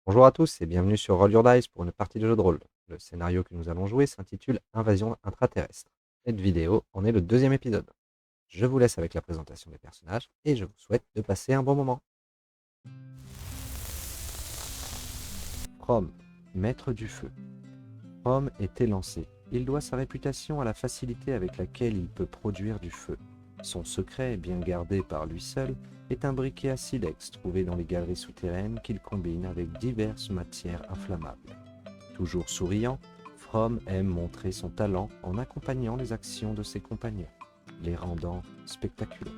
Bonjour à tous et bienvenue sur Roll Your Dice pour une partie de jeu de rôle. Le scénario que nous allons jouer s'intitule Invasion intraterrestre. Cette vidéo en est le deuxième épisode. Je vous laisse avec la présentation des personnages et je vous souhaite de passer un bon moment. From, maître du feu. From est élancé. Il doit sa réputation à la facilité avec laquelle il peut produire du feu. Son secret, bien gardé par lui seul, est un briquet à silex trouvé dans les galeries souterraines qu'il combine avec diverses matières inflammables. Toujours souriant, From aime montrer son talent en accompagnant les actions de ses compagnons, les rendant spectaculaires.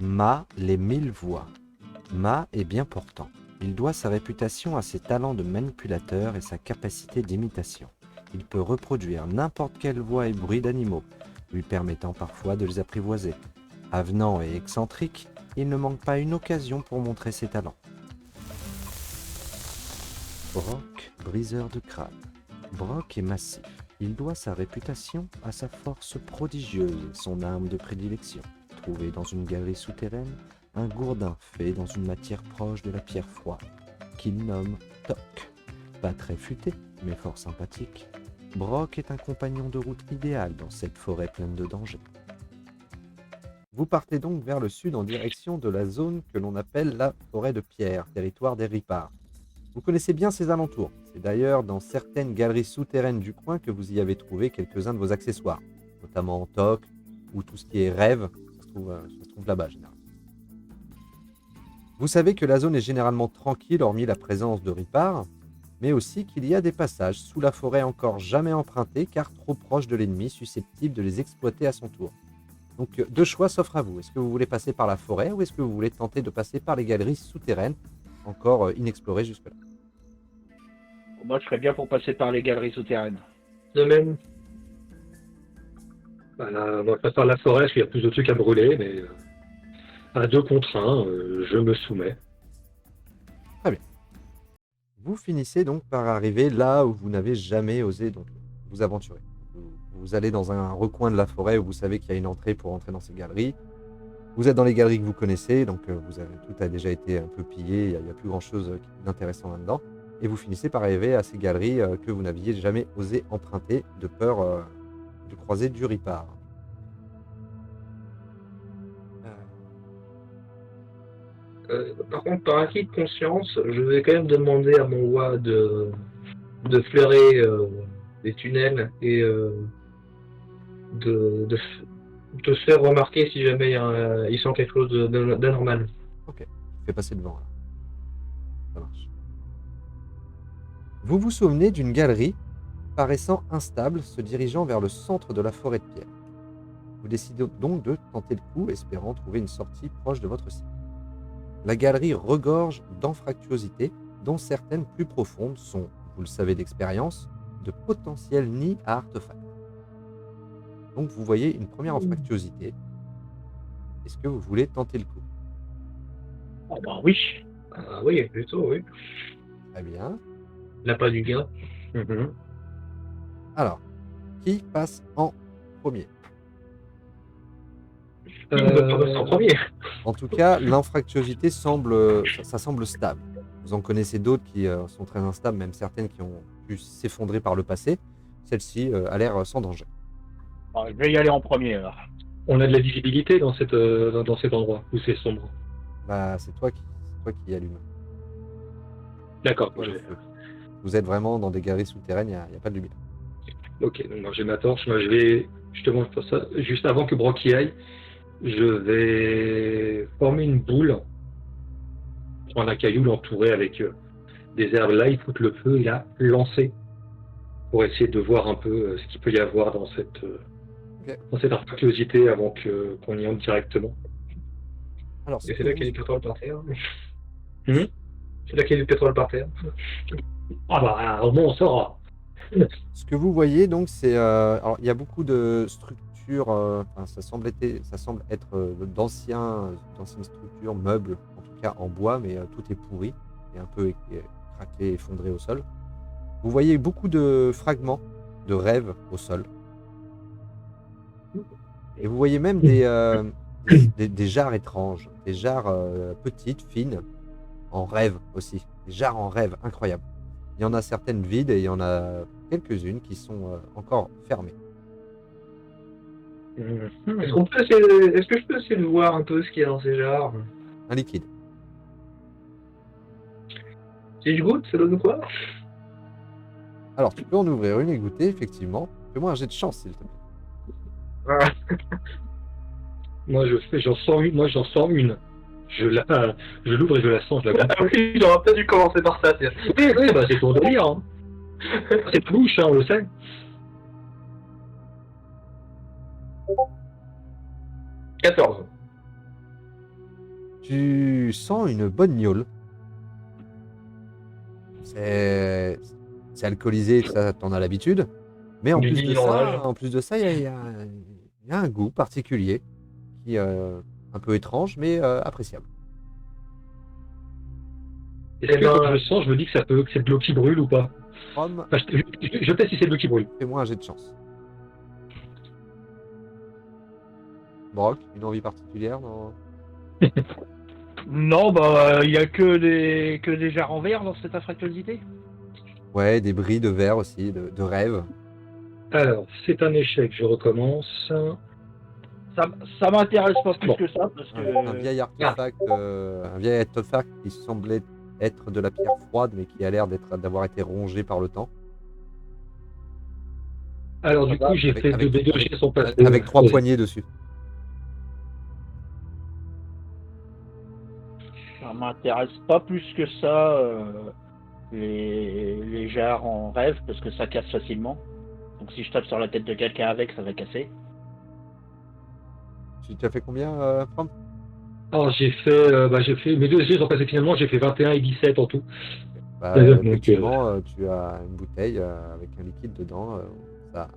Ma les 1000 voix. Ma est bien portant. Il doit sa réputation à ses talents de manipulateur et sa capacité d'imitation. Il peut reproduire n'importe quelle voix et bruit d'animaux, lui permettant parfois de les apprivoiser. Avenant et excentrique, il ne manque pas une occasion pour montrer ses talents. Brock, briseur de crâne. Brock est massif. Il doit sa réputation à sa force prodigieuse et son arme de prédilection. Trouvé dans une galerie souterraine, un gourdin fait dans une matière proche de la pierre froide, qu'il nomme Toc. Pas très futé, mais fort sympathique, Brock est un compagnon de route idéal dans cette forêt pleine de dangers. Vous partez donc vers le sud en direction de la zone que l'on appelle la forêt de pierre, territoire des Ripards. Vous connaissez bien ces alentours. C'est d'ailleurs dans certaines galeries souterraines du coin que vous y avez trouvé quelques-uns de vos accessoires, notamment Toc ou tout ce qui est rêve, ça se trouve là-bas généralement. Vous savez que la zone est généralement tranquille hormis la présence de Ripards, mais aussi qu'il y a des passages sous la forêt encore jamais empruntés car trop proches de l'ennemi susceptibles de les exploiter à son tour. Donc deux choix s'offrent à vous. Est-ce que vous voulez passer par la forêt ou est-ce que vous voulez tenter de passer par les galeries souterraines encore inexplorées jusque-là? Moi, je serais bien pour passer par les galeries souterraines. De même. Moi, je préfère la forêt parce qu'il y a plus de trucs à brûler, mais à 2 contre 1, je me soumets. Vous finissez donc par arriver là où vous n'avez jamais osé donc vous aventurer. Vous allez dans un recoin de la forêt où vous savez qu'il y a une entrée pour entrer dans ces galeries. Vous êtes dans les galeries que vous connaissez, donc tout a déjà été un peu pillé, il n'y a plus grand-chose d'intéressant là-dedans. Et vous finissez par arriver à ces galeries que vous n'aviez jamais osé emprunter de peur de croiser du Ripard. Par contre, par acquis de conscience, je vais quand même demander à mon roi de flairer des tunnels et de se faire remarquer si jamais il sent quelque chose d'anormal. Ok, fais passer devant là. Ça marche. Vous vous souvenez d'une galerie paraissant instable se dirigeant vers le centre de la forêt de pierre. Vous décidez donc de tenter le coup, espérant trouver une sortie proche de votre cible. La galerie regorge d'anfractuosités, dont certaines plus profondes sont, vous le savez d'expérience, de potentiels nids à artefacts. Donc vous voyez une première anfractuosité. Est-ce que vous voulez tenter le coup? Ah bah oui. Ah oui, plutôt, oui. Très bien. L'appât du gain. Alors, qui passe en premier? Il me passe en premier. En tout cas, l'infractuosité semble, ça semble stable. Vous en connaissez d'autres qui sont très instables, même certaines qui ont pu s'effondrer par le passé. Celle-ci a l'air sans danger. Alors, je vais y aller en premier, alors. On a de la visibilité dans cet endroit où c'est sombre. Bah, c'est toi qui allume. D'accord. Le feu. Vous êtes vraiment dans des galeries souterraines, il n'y a pas de lumière. Ok, donc moi j'ai ma torche. Moi je vais justement pour ça, juste avant que Brock y aille, je vais former une boule, prendre un caillou, l'entourer avec des herbes là, il foutre le feu et là lancer pour essayer de voir un peu ce qu'il peut y avoir dans cette articulosité avant qu'on y entre directement. Alors, et c'est là qu'il y a du pétrole par terre. C'est là qu'il y a du pétrole par terre. Ah bah au moins on saura. Ce que vous voyez donc, c'est alors il y a beaucoup de structures. Ça semble être d'anciennes structures, meubles, en tout cas en bois, mais tout est pourri et un peu craquelé, effondré au sol. Vous voyez beaucoup de fragments de rêves au sol. Et vous voyez même des jarres étranges, des jarres petites, fines, en rêve aussi. Des jarres en rêve, incroyables. Il y en a certaines vides et il y en a quelques-unes qui sont encore fermées. Est-ce que je peux essayer de voir un peu ce qu'il y a dans ces jarres? Un liquide. Si je goûte, ça donne quoi? Alors, tu peux en ouvrir une et goûter, effectivement. Fais-moi un jet de chance, s'il te plaît. Ah, J'en sors une. Je l'ouvre et je la sens, je la goûte. oui, j'aurais peut-être dû commencer par ça. Oui, bah c'est ton délire. Hein. C'est louche, hein, on le sait. « 14. Tu sens une bonne gnôle. C'est alcoolisé, ça, t'en as l'habitude. Mais en Du plus de guillage. ça, il y a un goût particulier qui est un peu étrange, mais appréciable. Est-ce que quand je le sens, je me dis que c'est de l'eau qui brûle ou pas? Rome, Enfin, je teste si c'est de l'eau qui brûle. fais-moi un jet de chance. Brock, une envie particulière dans... Non, bah, il y a que des jarres en verre dans cette infractuosité. Ouais, des bris de verre aussi, de rêve. Alors, c'est un échec, je recommence. Ça m'intéresse pas plus Bon. que ça, parce que... Un vieil artefact qui semblait être de la pierre froide, mais qui a l'air d'avoir été rongé par le temps. Alors, du coup, j'ai fait 2 dégâts qui sont passés. Avec 3 poignées dessus. Ça m'intéresse pas plus que ça, les jarres en rêve, parce que ça casse facilement. Donc si je tape sur la tête de quelqu'un avec, ça va casser. Tu as fait combien, From? Alors, j'ai fait mes 2 jets sont passés finalement, j'ai fait 21 et 17 en tout. Bah, Donc, effectivement, tu as une bouteille avec un liquide dedans, ça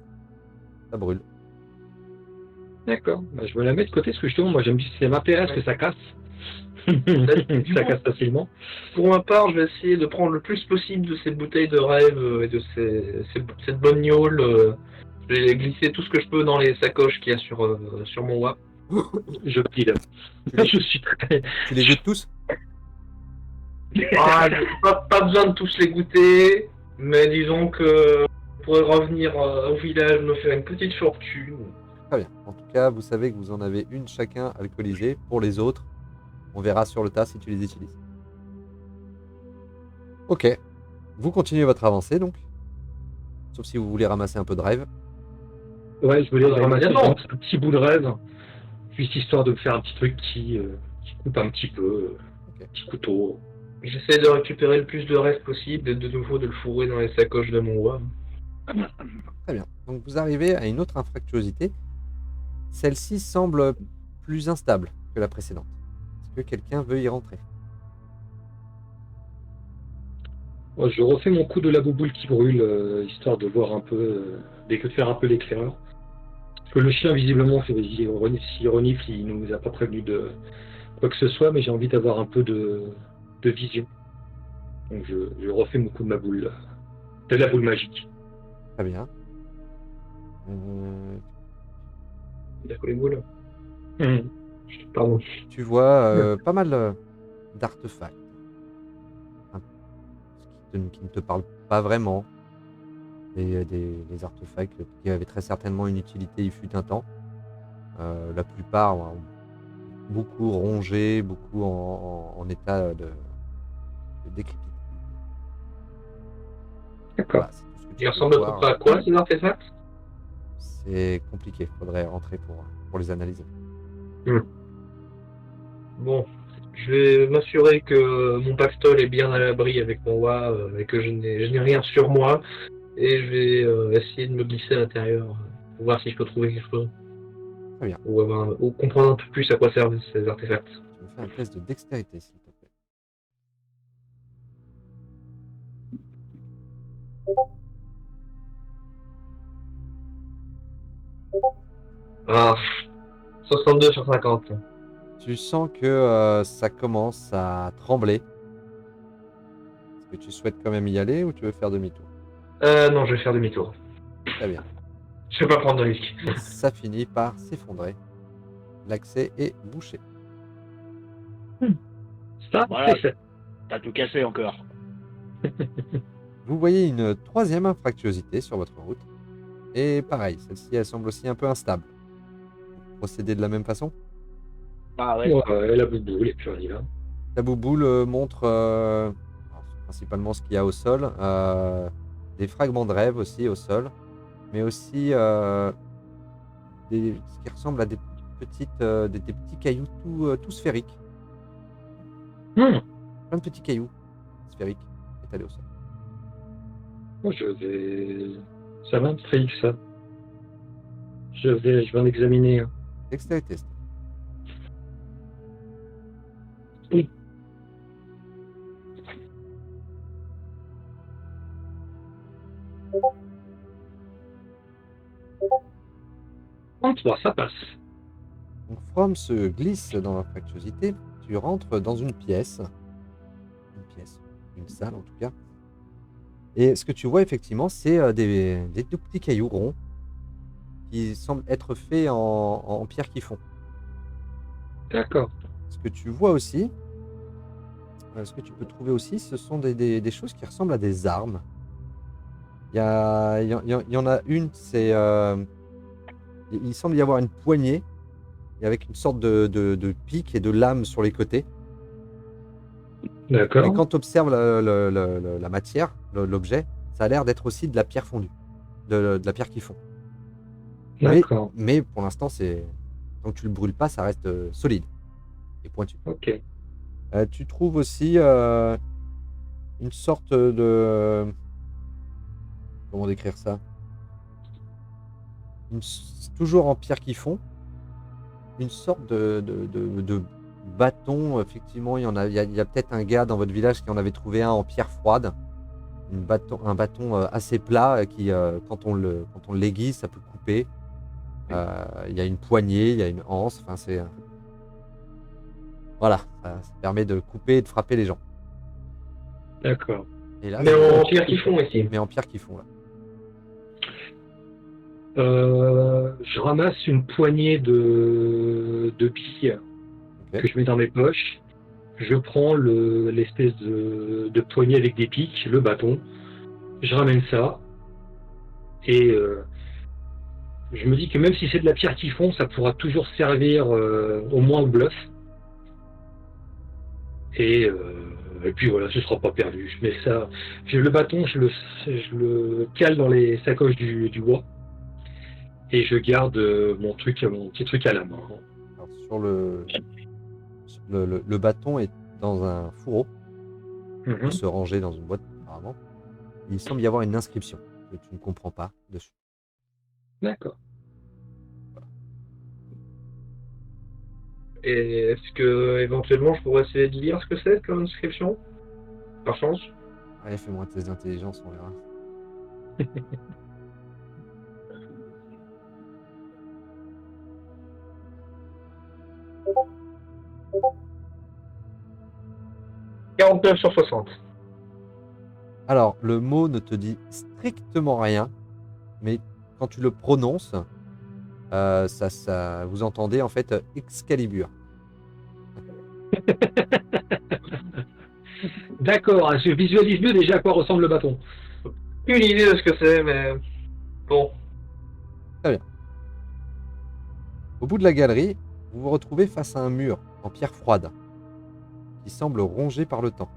brûle. D'accord. Bah, je vais la mettre de côté parce que justement, moi, j'aime bien, ça m'intéresse que ça casse. Ça casse facilement. Pour ma part, je vais essayer de prendre le plus possible de ces bouteilles de rêve et de cette bonne gnôle. Je vais glisser tout ce que je peux dans les sacoches qu'il y a sur mon WAP. Je pile. Je suis très... Tu les goûtes tous? Ah, pas besoin de tous les goûter, mais disons que je pourrais revenir au village, me faire une petite fortune. Très bien. En tout cas, vous savez que vous en avez une chacun alcoolisée. Pour les autres, on verra sur le tas si tu les utilises. Ok. Vous continuez votre avancée, donc. Sauf si vous voulez ramasser un peu de rêve. Ouais, je voulais ramasser évidemment. un petit bout de rêve, juste histoire de me faire un petit truc qui coupe un petit peu, un petit couteau. J'essaie de récupérer le plus de rêves possible et de nouveau de le fourrer dans les sacoches de mon WAP. Très bien. Donc vous arrivez à une autre infractuosité. Celle-ci semble plus instable que la précédente. Est-ce que quelqu'un veut y rentrer? Moi, je refais mon coup de la bouboule qui brûle, histoire de voir un peu, de faire un peu l'éclaireur. Parce que le chien, visiblement, s'il renifle, il ne nous a pas prévenu de quoi que ce soit, mais j'ai envie d'avoir un peu de vision. Donc je refais mon coup de ma boule, de la boule magique. Très bien. Il a collé boule. Pardon. Tu vois pas mal d'artefacts. Qui ne te parlent pas vraiment. Des artefacts qui avaient très certainement une utilité il fut un temps. La plupart ont beaucoup rongés, beaucoup en état de décrépitude. D'accord. Voilà, c'est tout ce que tu Ils peux ressemblent voir. à peu près à quoi ces artefacts? C'est compliqué, faudrait rentrer pour les analyser. Bon, je vais m'assurer que mon pactole est bien à l'abri avec mon WAP et que je n'ai rien sur moi. Et je vais essayer de me glisser à l'intérieur pour voir si je peux trouver quelque chose. Très bien. Ou comprendre un peu plus à quoi servent ces artefacts. Tu me fais un test de dextérité, s'il te plaît. Ah, 62 sur 50. Tu sens que ça commence à trembler. Est-ce que tu souhaites quand même y aller ou tu veux faire demi-tour? Non, je vais faire demi-tour. Très bien. Je vais pas prendre de risque. Ça finit par s'effondrer. l'accès est bouché. Ça, Voilà. c'est fait. T'as tout cassé encore. Vous voyez une troisième infractuosité sur votre route. Et pareil, celle-ci, elle semble aussi un peu instable. Vous procédez de la même façon. Ah ouais. Ouais, la bouboule, et puis on y va. La bouboule montre alors, principalement ce qu'il y a au sol, des fragments de rêve aussi au sol, mais aussi ce qui ressemble à des petits cailloux tout sphériques. Hmm. Plein de petits cailloux sphériques étalés au sol. Moi, je vais... Ça m'intrigue, ça. Je vais en examiner un. Dextérité. Oui. Ça passe. Donc From se glisse dans l'infractuosité. Tu rentres dans une pièce, une salle en tout cas. Et ce que tu vois effectivement, c'est des tout petits cailloux ronds qui semblent être faits en pierre qui fond. D'accord. Ce que tu vois aussi, ce que tu peux trouver aussi, ce sont des choses qui ressemblent à des armes. Il y en a une, il semble y avoir une poignée, et avec une sorte de pic et de lame sur les côtés. D'accord. Et quand tu observes la matière, l'objet, ça a l'air d'être aussi de la pierre fondue, de la pierre qui fond. D'accord. Mais pour l'instant, tant que tu le brûles pas, ça reste solide et pointu. Ok. Tu trouves aussi une sorte de... Comment décrire ça? Toujours en pierre qui fond, une sorte de bâton. Effectivement, il y a peut-être un gars dans votre village qui en avait trouvé un en pierre froide. Un bâton assez plat qui, quand on l'aiguise, ça peut couper. Il y a une poignée, il y a une anse. Enfin, voilà, ça permet de couper et de frapper les gens. D'accord. Et là, Mais en pierre qui font ici. mais en pierre qui font là. Je ramasse une poignée de billes Ok. que je mets dans mes poches. Je prends l'espèce de poignée avec des pics, le bâton. Je ramène ça. Et je me dis que même si c'est de la pierre qui fond, ça pourra toujours servir au moins au bluff. Et puis voilà, ce sera pas perdu. Je mets ça. Le bâton, je le cale dans les sacoches du bois. Et je garde mon petit truc à la main. Alors, sur le bâton est dans un fourreau. Il peut se ranger dans une boîte apparemment. Il semble y avoir une inscription que tu ne comprends pas dessus. D'accord. Et est-ce que éventuellement je pourrais essayer de lire ce que c'est comme inscription? Par chance? Allez, fais-moi un test d'intelligence, on verra. « 49 sur 60. Alors, le mot ne te dit strictement rien, mais quand tu le prononces, vous entendez en fait Excalibur. D'accord, je visualise mieux déjà à quoi ressemble le bâton. Une idée de ce que c'est, mais bon. Au bout de la galerie, vous vous retrouvez face à un mur en pierre froide qui semble rongé par le temps.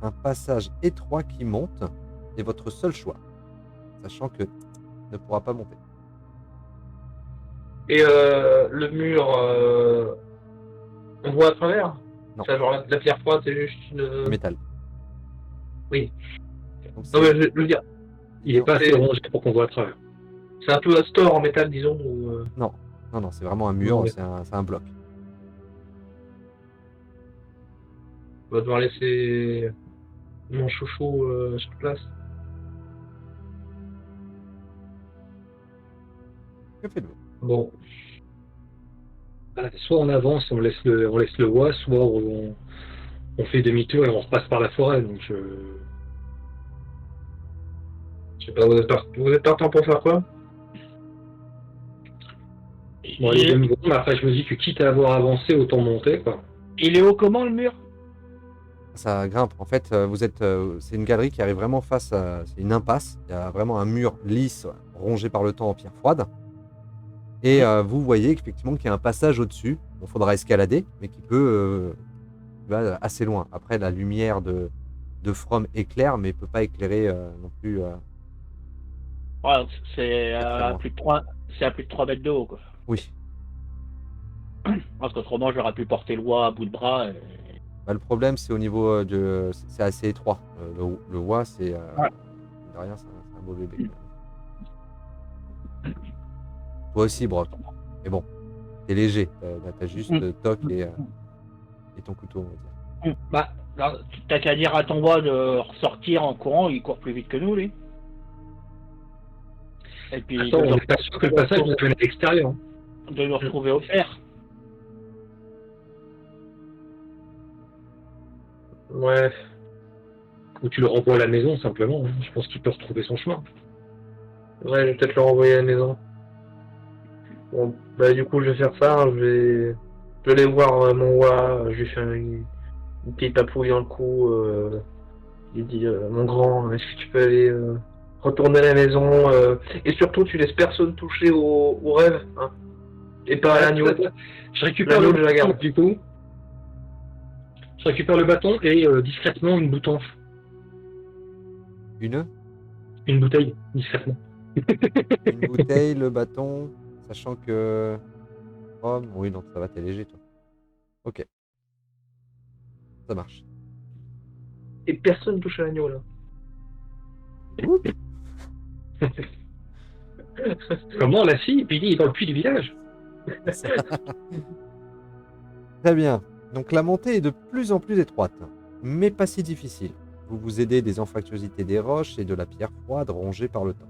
Un passage étroit qui monte est votre seul choix, sachant que ne pourra pas monter. Et le mur, on voit à travers? Non. C'est genre la pierre froide, c'est juste une. Métal. Oui. Donc, Non, mais je veux dire, Il est pas assez rongé pour qu'on voit à travers. c'est un peu un store en métal, disons. Ou, Non, c'est vraiment un mur, Non, mais- c'est un bloc. on va devoir laisser mon chouchou sur place. Que faites-vous? Bon. Voilà, soit on avance, on laisse le bois, soit on fait demi-tour et on repasse par la forêt. Donc Je sais pas, vous êtes partant pour faire quoi? Bon, les demi mais après, je me dis que quitte à avoir avancé, autant monter, quoi. Il est haut comment le mur? Ça grimpe. En fait, c'est une galerie qui arrive vraiment face à. C'est une impasse. Il y a vraiment un mur lisse, rongé par le temps en pierre froide. Et vous voyez effectivement qu'il y a un passage au-dessus. Il faudra escalader, mais qui va assez loin. Après, la lumière de From éclaire, mais peut pas éclairer non plus. Ouais, c'est très à loin. plus de 3, c'est à plus de 3 mètres de haut, quoi. Oui. Parce qu'autrement, j'aurais pu porter le WA à bout de bras. Bah, le problème, c'est au niveau c'est assez étroit. Le WA, c'est. Ouais. Derrière, c'est un beau bébé. Toi aussi, Brock. Mais bon, t'es léger. T'as juste toc et ton couteau, on va dire. Bah, t'as qu'à dire à ton WA de ressortir en courant, il court plus vite que nous, lui. Et puis Attends, on n'est pas sûr que le passage nous amène à l'extérieur. de nous retrouver au fer. Ouais. Ou tu le renvoies à la maison, simplement. Hein. Je pense qu'il peut retrouver son chemin. Ouais, je vais peut-être le renvoyer à la maison. Bon, bah du coup, je vais faire ça. Hein. Je vais aller voir mon Wa. Je lui fais une petite papouille dans le cou. Il dit, mon grand, est-ce que tu peux aller retourner à la maison et surtout, tu laisses personne toucher au rêve. Hein, et pas à l'agneau. Je récupère L'agneau, le je la bâton, garde. du coup. Je récupère le bâton et discrètement une bouteille. Une bouteille, discrètement. Une bouteille, le bâton, sachant que. Oh, oui, donc ça va, t'es léger, toi. Ok. Ça marche. Et personne touche à l'agneau, là. Comment la fille, puis il est dans le puits du village. Très bien. Donc la montée est de plus en plus étroite, mais pas si difficile. Vous vous aidez des anfractuosités des roches et de la pierre froide rongée par le temps.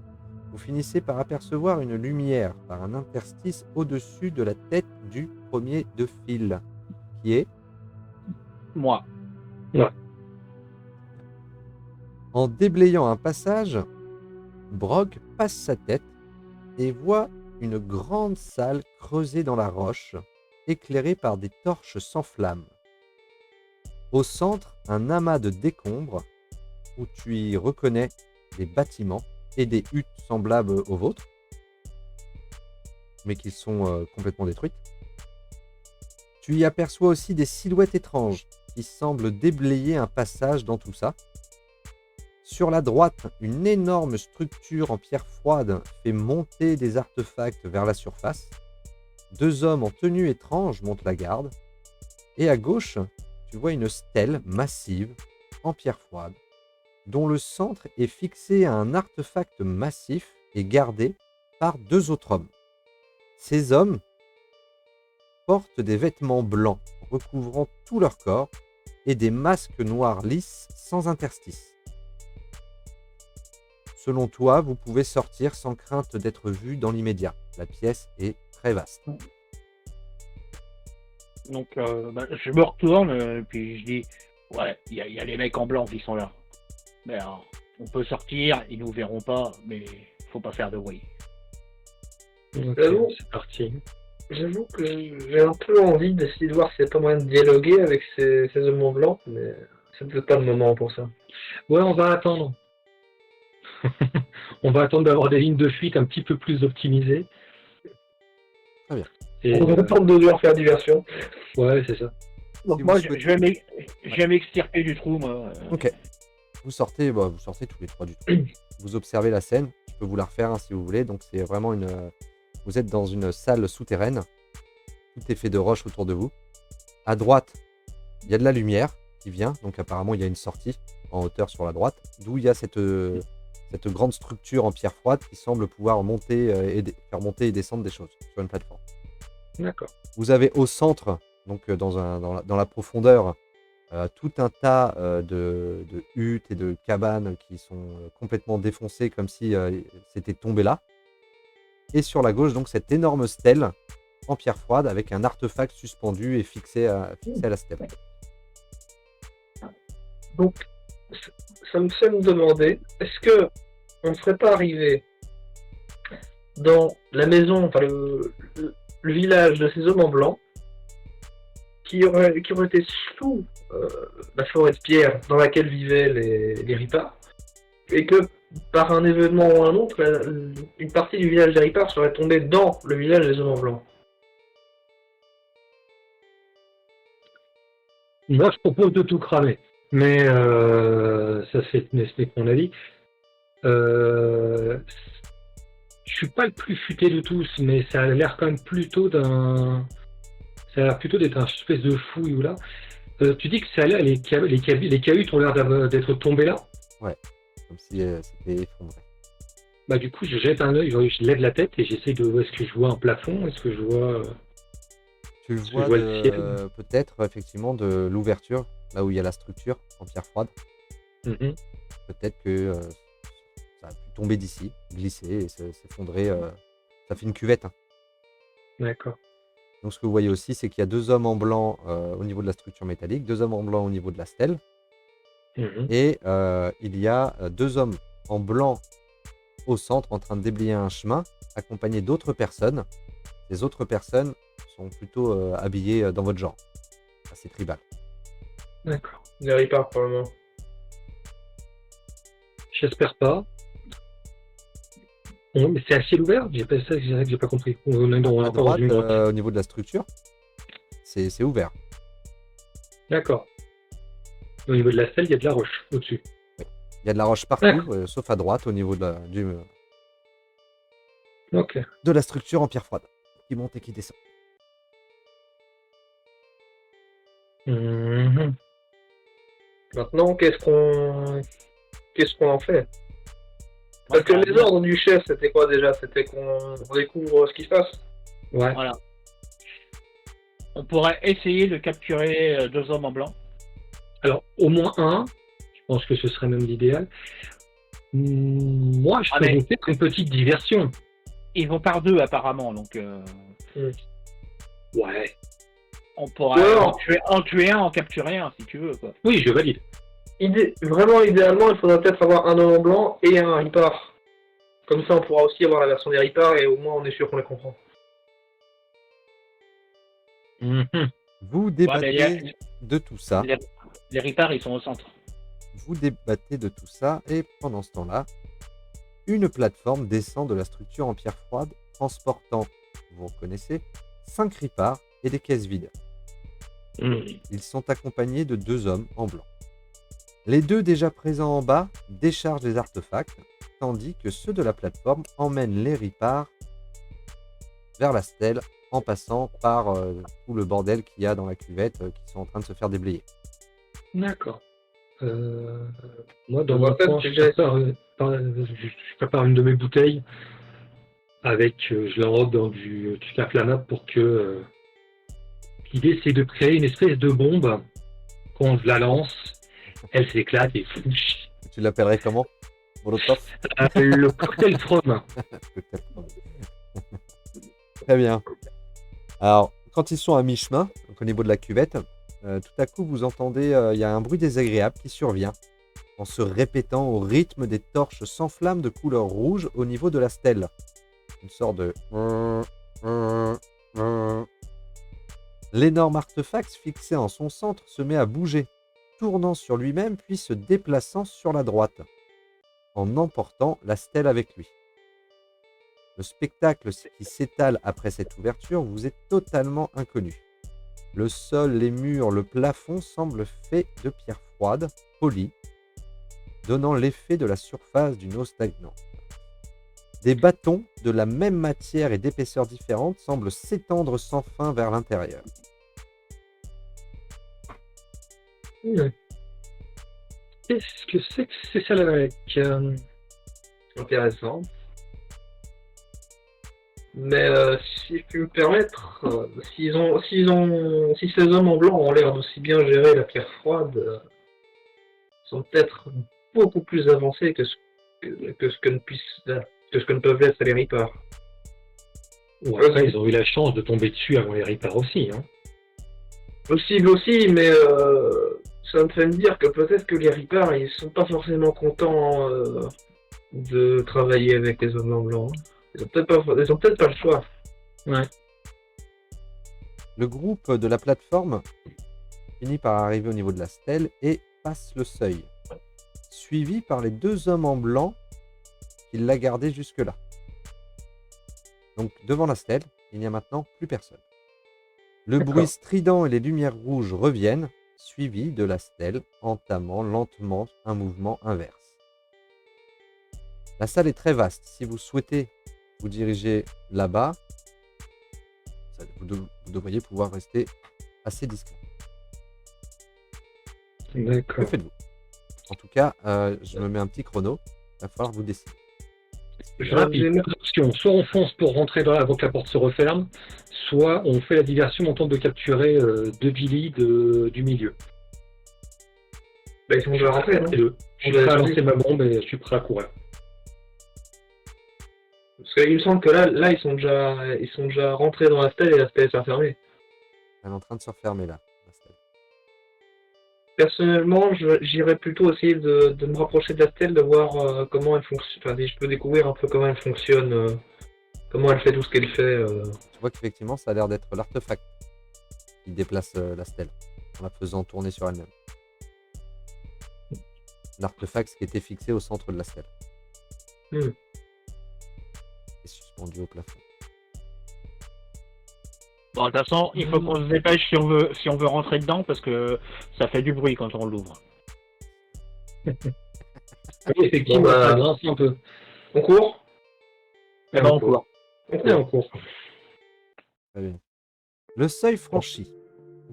Vous finissez par apercevoir une lumière par un interstice au-dessus de la tête du premier de file, qui est... Moi. En déblayant un passage, Brog passe sa tête et voit une grande salle creusée dans la roche, éclairée par des torches sans flamme. Au centre, un amas de décombres où tu y reconnais des bâtiments et des huttes semblables aux vôtres, mais qui sont complètement détruites. Tu y aperçois aussi des silhouettes étranges qui semblent déblayer un passage dans tout ça. Sur la droite, une énorme structure en pierre froide fait monter des artefacts vers la surface. Deux hommes en tenue étrange montent la garde. Et à gauche, tu vois une stèle massive en pierre froide, dont le centre est fixé à un artefact massif et gardé par deux autres hommes. Ces hommes portent des vêtements blancs recouvrant tout leur corps et des masques noirs lisses sans interstice. Selon toi, vous pouvez sortir sans crainte d'être vu dans l'immédiat. La pièce est très vaste. Donc, je me retourne, puis je dis, ouais, il y a les mecs en blanc qui sont là. Mais alors, on peut sortir, ils nous verront pas, mais faut pas faire de bruit. Ok, J'avoue. c'est parti. J'avoue que j'ai un peu envie d'essayer de voir s'il n'y a pas moyen de dialoguer avec ces hommes en blanc, mais c'est peut-être pas le moment pour ça. Ouais, on va attendre. On va attendre d'avoir des lignes de fuite un petit peu plus optimisées. Très bien. Et, On va attendre de leur faire diversion. ouais, c'est ça. Donc Si moi, vous je souhaitez- vais m'extirper du trou, moi. Ok. Vous sortez tous les trois du trou. Vous observez la scène. Je peux vous la refaire si vous voulez. Donc c'est vraiment vous êtes dans une salle souterraine. Tout est fait de roches autour de vous. À droite, il y a de la lumière qui vient. Donc apparemment, il y a une sortie en hauteur sur la droite, d'où il y a cette grande structure en pierre froide qui semble pouvoir faire monter et descendre des choses sur une plateforme. D'accord. Vous avez au centre, donc dans la profondeur, tout un tas de huttes et de cabanes qui sont complètement défoncées comme si c'était tombé là. Et sur la gauche, donc cette énorme stèle en pierre froide avec un artefact suspendu et fixé à la stèle. Donc, ça me fait me demander, est-ce que on ne serait pas arrivé dans la maison, enfin le village de ces hommes en blanc qui auraient été sous la forêt de pierre dans laquelle vivaient les Ripards, et que par un événement ou un autre, une partie du village des Ripards serait tombée dans le village des hommes en blanc. Moi, je propose de tout cramer. Mais ça, c'est mon avis. Je suis pas le plus futé de tous, mais ça a l'air quand même plutôt d'un. Ça a l'air plutôt d'être un espèce de fouille là. Tu dis que ça a l'air, les cahutes ont l'air d'être tombés là. Comme si c'était effondré. Bah du coup, je jette un œil, je lève la tête et j'essaie de. Est-ce que je vois un plafond? Est-ce que je vois. Tu le Parce que vois je vois le ciel. peut-être effectivement de l'ouverture, là où il y a la structure en pierre froide. Mhm. Peut-être que ça a pu tomber d'ici, glisser et s'effondrer. Ça fait une cuvette, hein. D'accord. Donc ce que vous voyez aussi, c'est qu'il y a 2 hommes en blanc au niveau de la structure métallique, 2 hommes en blanc au niveau de la stèle, Mhm. et il y a 2 hommes en blanc au centre en train de déblayer un chemin, accompagnés d'autres personnes. Les autres personnes sont plutôt habillées dans votre genre, assez tribal. D'accord. Les Ripards, probablement. J'espère pas. Bon, mais c'est à ciel ouvert? J'ai pas ça que j'ai pas compris. On est À encore dans droite, une grotte. au niveau de la structure, c'est ouvert. D'accord. Au niveau de la selle, il y a de la roche au-dessus. Il y a de la roche partout, D'accord. sauf à droite au niveau de Ok. de la structure en pierre froide, qui monte et qui descend. Mhm. Maintenant, qu'est-ce qu'on en fait? Parce que les ordres du chef, c'était quoi déjà? C'était qu'on découvre ce qui se passe? Ouais. Voilà. On pourrait essayer de capturer 2 hommes en blanc. Alors, au moins un. Je pense que ce serait même l'idéal. Moi, je Ah, peux mais- vous faire une petite diversion. Ils vont par 2 apparemment, donc Ouais. on pourrait Ouais. en tuer un, en capturer un si tu veux, quoi. Oui, je valide. Vraiment, idéalement, il faudrait peut-être avoir un homme en blanc et un Ripard. Comme ça, on pourra aussi avoir la version des Ripards et au moins on est sûr qu'on les comprend. Mhm. Vous Ouais, débattez mais de tout ça. les Ripards, ils sont au centre. Vous débattez de tout ça et pendant ce temps-là, une plateforme descend de la structure en pierre froide transportant, vous reconnaissez, 5 ripards et des caisses vides. Ils sont accompagnés de 2 hommes en blanc. Les 2 déjà présents en bas déchargent les artefacts, tandis que ceux de la plateforme emmènent les ripards vers la stèle en passant par tout le bordel qu'il y a dans la cuvette qui sont en train de se faire déblayer. D'accord. Moi, dans On mon va faire coin, ce je geste. prépare une de mes bouteilles avec, je l'enrobe dans du truc inflammable pour que l'idée c'est de créer une espèce de bombe. Quand je la lance, elle s'éclate et Tu l'appellerais comment? Molotov? le cocktail from. Très bien. Alors, quand ils sont à mi-chemin, donc au niveau de la cuvette, tout à coup, vous entendez, il y a un bruit désagréable qui survient en se répétant au rythme des torches sans flamme de couleur rouge au niveau de la stèle. Une sorte de... L'énorme artefact fixé en son centre se met à bouger, tournant sur lui-même puis se déplaçant sur la droite, en emportant la stèle avec lui. Le spectacle qui s'étale après cette ouverture vous est totalement inconnu. Le sol, les murs, le plafond semblent faits de pierre froide, polie, donnant l'effet de la surface d'une eau stagnante. Des bâtons de la même matière et d'épaisseur différente semblent s'étendre sans fin vers l'intérieur. Qu'est-ce que c'est ça là Intéressant. Mais si je puis me permettre, si ces hommes en blanc ont l'air d'aussi bien gérer la pierre froide, ils sont peut-être beaucoup plus avancés que ce que ne peuvent l'être les Ripards. Ou après, ils ont eu la chance de tomber dessus avant les Ripards aussi. Hein. Possible aussi, mais ça me fait me dire que peut-être que les Ripards, ils sont pas forcément contents de travailler avec les hommes en blanc. Ils ont peut-être pas le choix. Ouais. Le groupe de la plateforme finit par arriver au niveau de la stèle et passe le seuil, suivi par les 2 hommes en blanc qui l'a gardé jusque-là. Donc devant la stèle, il n'y a maintenant plus personne. Le D'accord. bruit strident et les lumières rouges reviennent, suivis de la stèle entamant lentement un mouvement inverse. La salle est très vaste. Si vous souhaitez vous diriger là-bas, vous devriez pouvoir rester assez discret. Que D'accord. faites-vous? En tout cas, je me mets un petit chrono. Il va falloir vous décider. Je rapide. Option. Soit on fonce pour rentrer dans avant que la porte se referme, soit on fait la diversion en tentant de capturer 2 Billy du milieu. Bah, ils sont déjà rentrés, non? Et je suis prêt à lancer ma bombe et je suis prêt à courir. Parce qu'il me semble que là ils sont déjà rentrés dans la stèle et la stèle s'est refermée. Elle est en train de se refermer là. La stèle. Personnellement, j'irais plutôt essayer de me rapprocher de la stèle, de voir comment elle fonctionne. Enfin, si je peux découvrir un peu comment elle fonctionne, comment elle fait tout ce qu'elle fait. Tu vois qu'effectivement, ça a l'air d'être l'artefact qui déplace la stèle en la faisant tourner sur elle-même. L'artefact qui était fixé au centre de la stèle. Et suspendu au plafond. Bon, de toute façon, il faut qu'on se dépêche si on veut rentrer dedans parce que ça fait du bruit quand on l'ouvre. Oui, effectivement, Bon, bah, ça grince un peu. On court? Eh ben, on court. Et on court. Très bien. Le seuil franchi.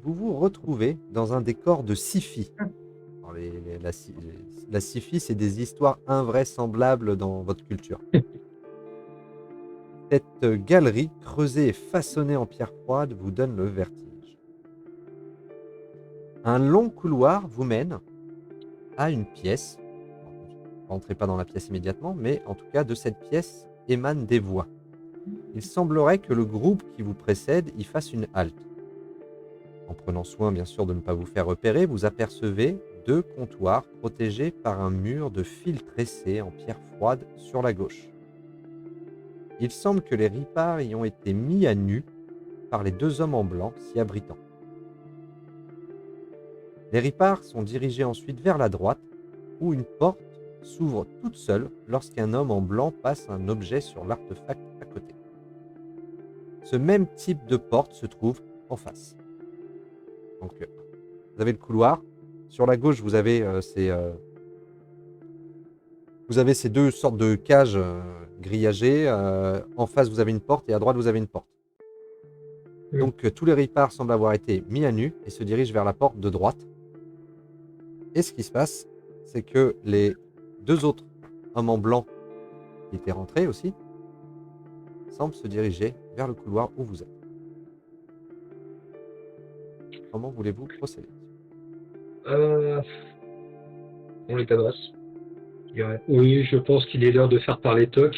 Vous vous retrouvez dans un décor de sci-fi. Alors, la sci-fi, c'est des histoires invraisemblables dans votre culture. Cette galerie creusée et façonnée en pierre froide vous donne le vertige. Un long couloir vous mène à une pièce. Rentrez pas dans la pièce immédiatement, mais en tout cas de cette pièce émanent des voix. Il semblerait que le groupe qui vous précède y fasse une halte. En prenant soin bien sûr de ne pas vous faire repérer, vous apercevez 2 comptoirs protégés par un mur de fil tressé en pierre froide sur la gauche. Il semble que les ripards y ont été mis à nu par les 2 hommes en blanc s'y abritant. Les ripards sont dirigés ensuite vers la droite, où une porte s'ouvre toute seule lorsqu'un homme en blanc passe un objet sur l'artefact à côté. Ce même type de porte se trouve en face. Donc, vous avez le couloir. Sur la gauche, vous avez ces 2 sortes de cages grillagées. En face, vous avez une porte et à droite, vous avez une porte. Donc, tous les ripards semblent avoir été mis à nu et se dirigent vers la porte de droite. Et ce qui se passe, c'est que les 2 autres hommes en blanc qui étaient rentrés aussi semblent se diriger vers le couloir où vous êtes. Comment voulez-vous procéder? On les tabasse. Je dirais. Oui, je pense qu'il est l'heure de faire parler Toc.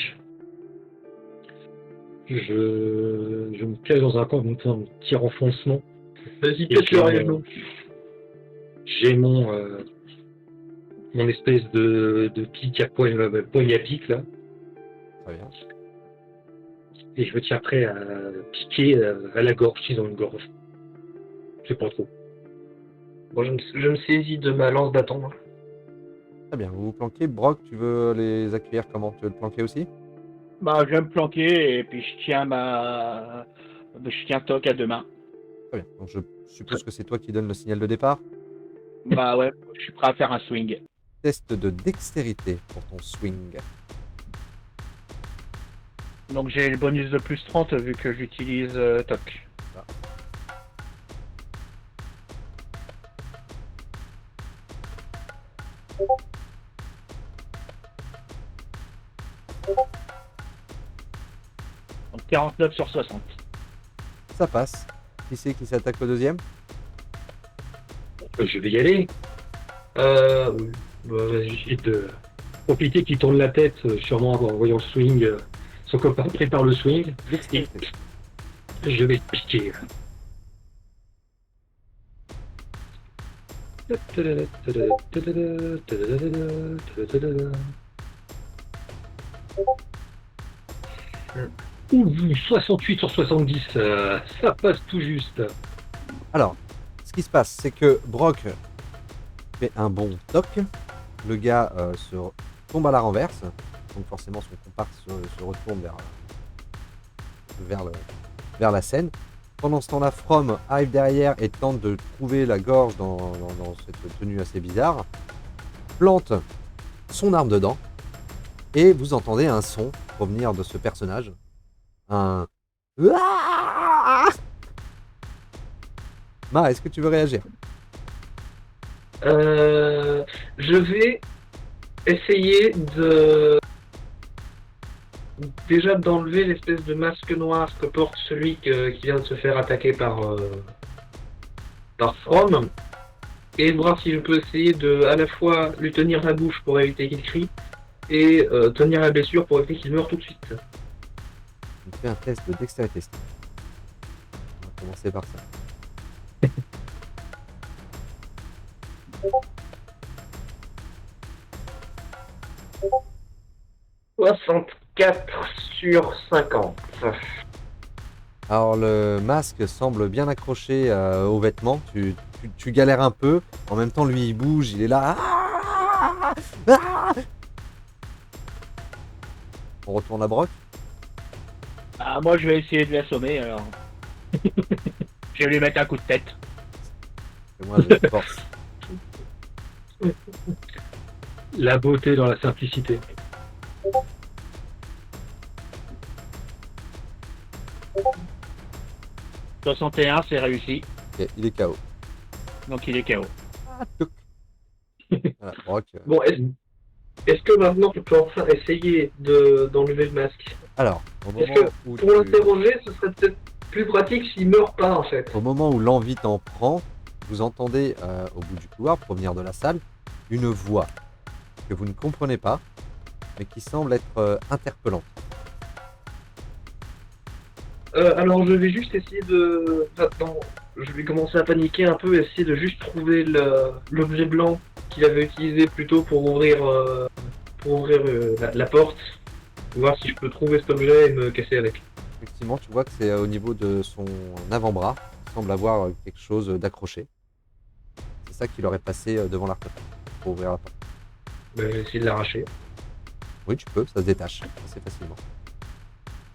Je me cache dans un petit renfoncement. Vas-y, pète le rayon. J'ai mon espèce de pic à poigne à pic là. Très bien. Et je me tiens prêt à piquer à la gorge, si dans une gorge. Je sais pas trop. Bon, je me saisis de ma lance bâton. Très bien, vous vous planquez. Brock, tu veux les accueillir comment? Tu veux te planquer aussi? Bah, je vais me planquer et puis je tiens Toc à 2 mains. Très bien. Donc je suppose que c'est toi qui donne le signal de départ. Bah ouais, je suis prêt à faire un swing. Test de dextérité pour ton swing. Donc j'ai le bonus de plus 30 vu que j'utilise Toc. Ah. Donc 49 sur 60. Ça passe. Qui c'est qui s'attaque au deuxième? Je vais y aller. Oui. Bah, vas-y. J'essaie de profiter qu'il tourne la tête, sûrement en voyant le swing. Son copain prépare le swing. Dextérité. Je vais piquer. Ouh, 68 sur 70, ça passe tout juste. Alors, ce qui se passe, c'est que Brock fait un bon toc. Le gars tombe à la renverse. Donc forcément, son comparse se retourne vers la scène. Pendant ce temps-là, From arrive derrière et tente de trouver la gorge dans cette tenue assez bizarre. Plante son arme dedans. Et vous entendez un son provenir de ce personnage. Un... Ma, est-ce que tu veux réagir? Je vais essayer déjà d'enlever l'espèce de masque noir que porte celui qui vient de se faire attaquer par From, et voir si je peux essayer de à la fois lui tenir la bouche pour éviter qu'il crie et tenir la blessure pour éviter qu'il meure tout de suite. On fait un test de dextérité. On va commencer par ça. 64 sur 50. Alors le masque semble bien accroché aux vêtements. Tu galères un peu. En même temps, lui il bouge, il est là. On retourne à Brock. Ah, moi, je vais essayer de l'assommer, alors. Je vais lui mettre un coup de tête. Et moi je force. La beauté dans la simplicité. « 61, c'est réussi. Ok, il est KO. Donc il est KO. Voilà, Brock. Bon, est-ce que maintenant tu peux enfin essayer d'enlever le masque? Alors, au Est-ce moment, que où pour l'interroger, ce serait peut-être plus pratique s'il meurt pas en fait. au moment où l'envie t'en prend, vous entendez au bout du couloir, provenir de la salle, une voix que vous ne comprenez pas, mais qui semble être interpellante. Alors je vais juste essayer de... Attends, je vais commencer à paniquer un peu, essayer de juste trouver l'objet blanc qu'il avait utilisé plutôt pour ouvrir la porte, voir si je peux trouver cet objet et me casser avec. Effectivement, tu vois que c'est au niveau de son avant-bras. Il semble avoir quelque chose d'accroché. C'est ça qu'il aurait passé devant l'artefact pour ouvrir la porte. Ben, je vais essayer de l'arracher. Oui, tu peux, ça se détache assez facilement.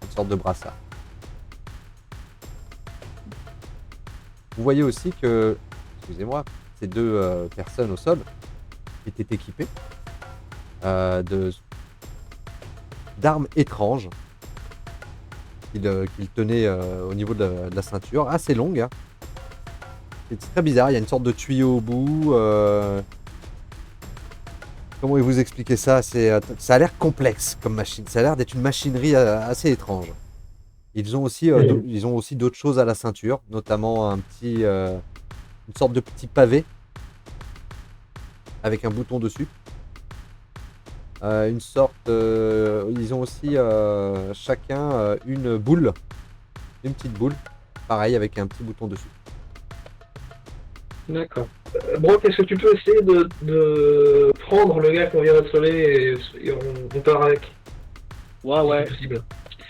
Une sorte de brassard. Vous voyez aussi que, excusez-moi, ces deux personnes au sol étaient équipées d'armes étranges qu'il tenait au niveau de la ceinture, assez longue. Hein. C'est très bizarre, il y a une sorte de tuyau au bout. Comment vous expliquer ça? Ça a l'air complexe comme machine, ça a l'air d'être une machinerie assez étrange. Ils ont aussi d'autres choses à la ceinture, notamment une sorte de petit pavé avec un bouton dessus. Ils ont aussi chacun une petite boule, pareil avec un petit bouton dessus. D'accord. Brock, est-ce que tu peux essayer de prendre le gars qu'on vient d'assommer et on part avec? Ouais. C'est possible.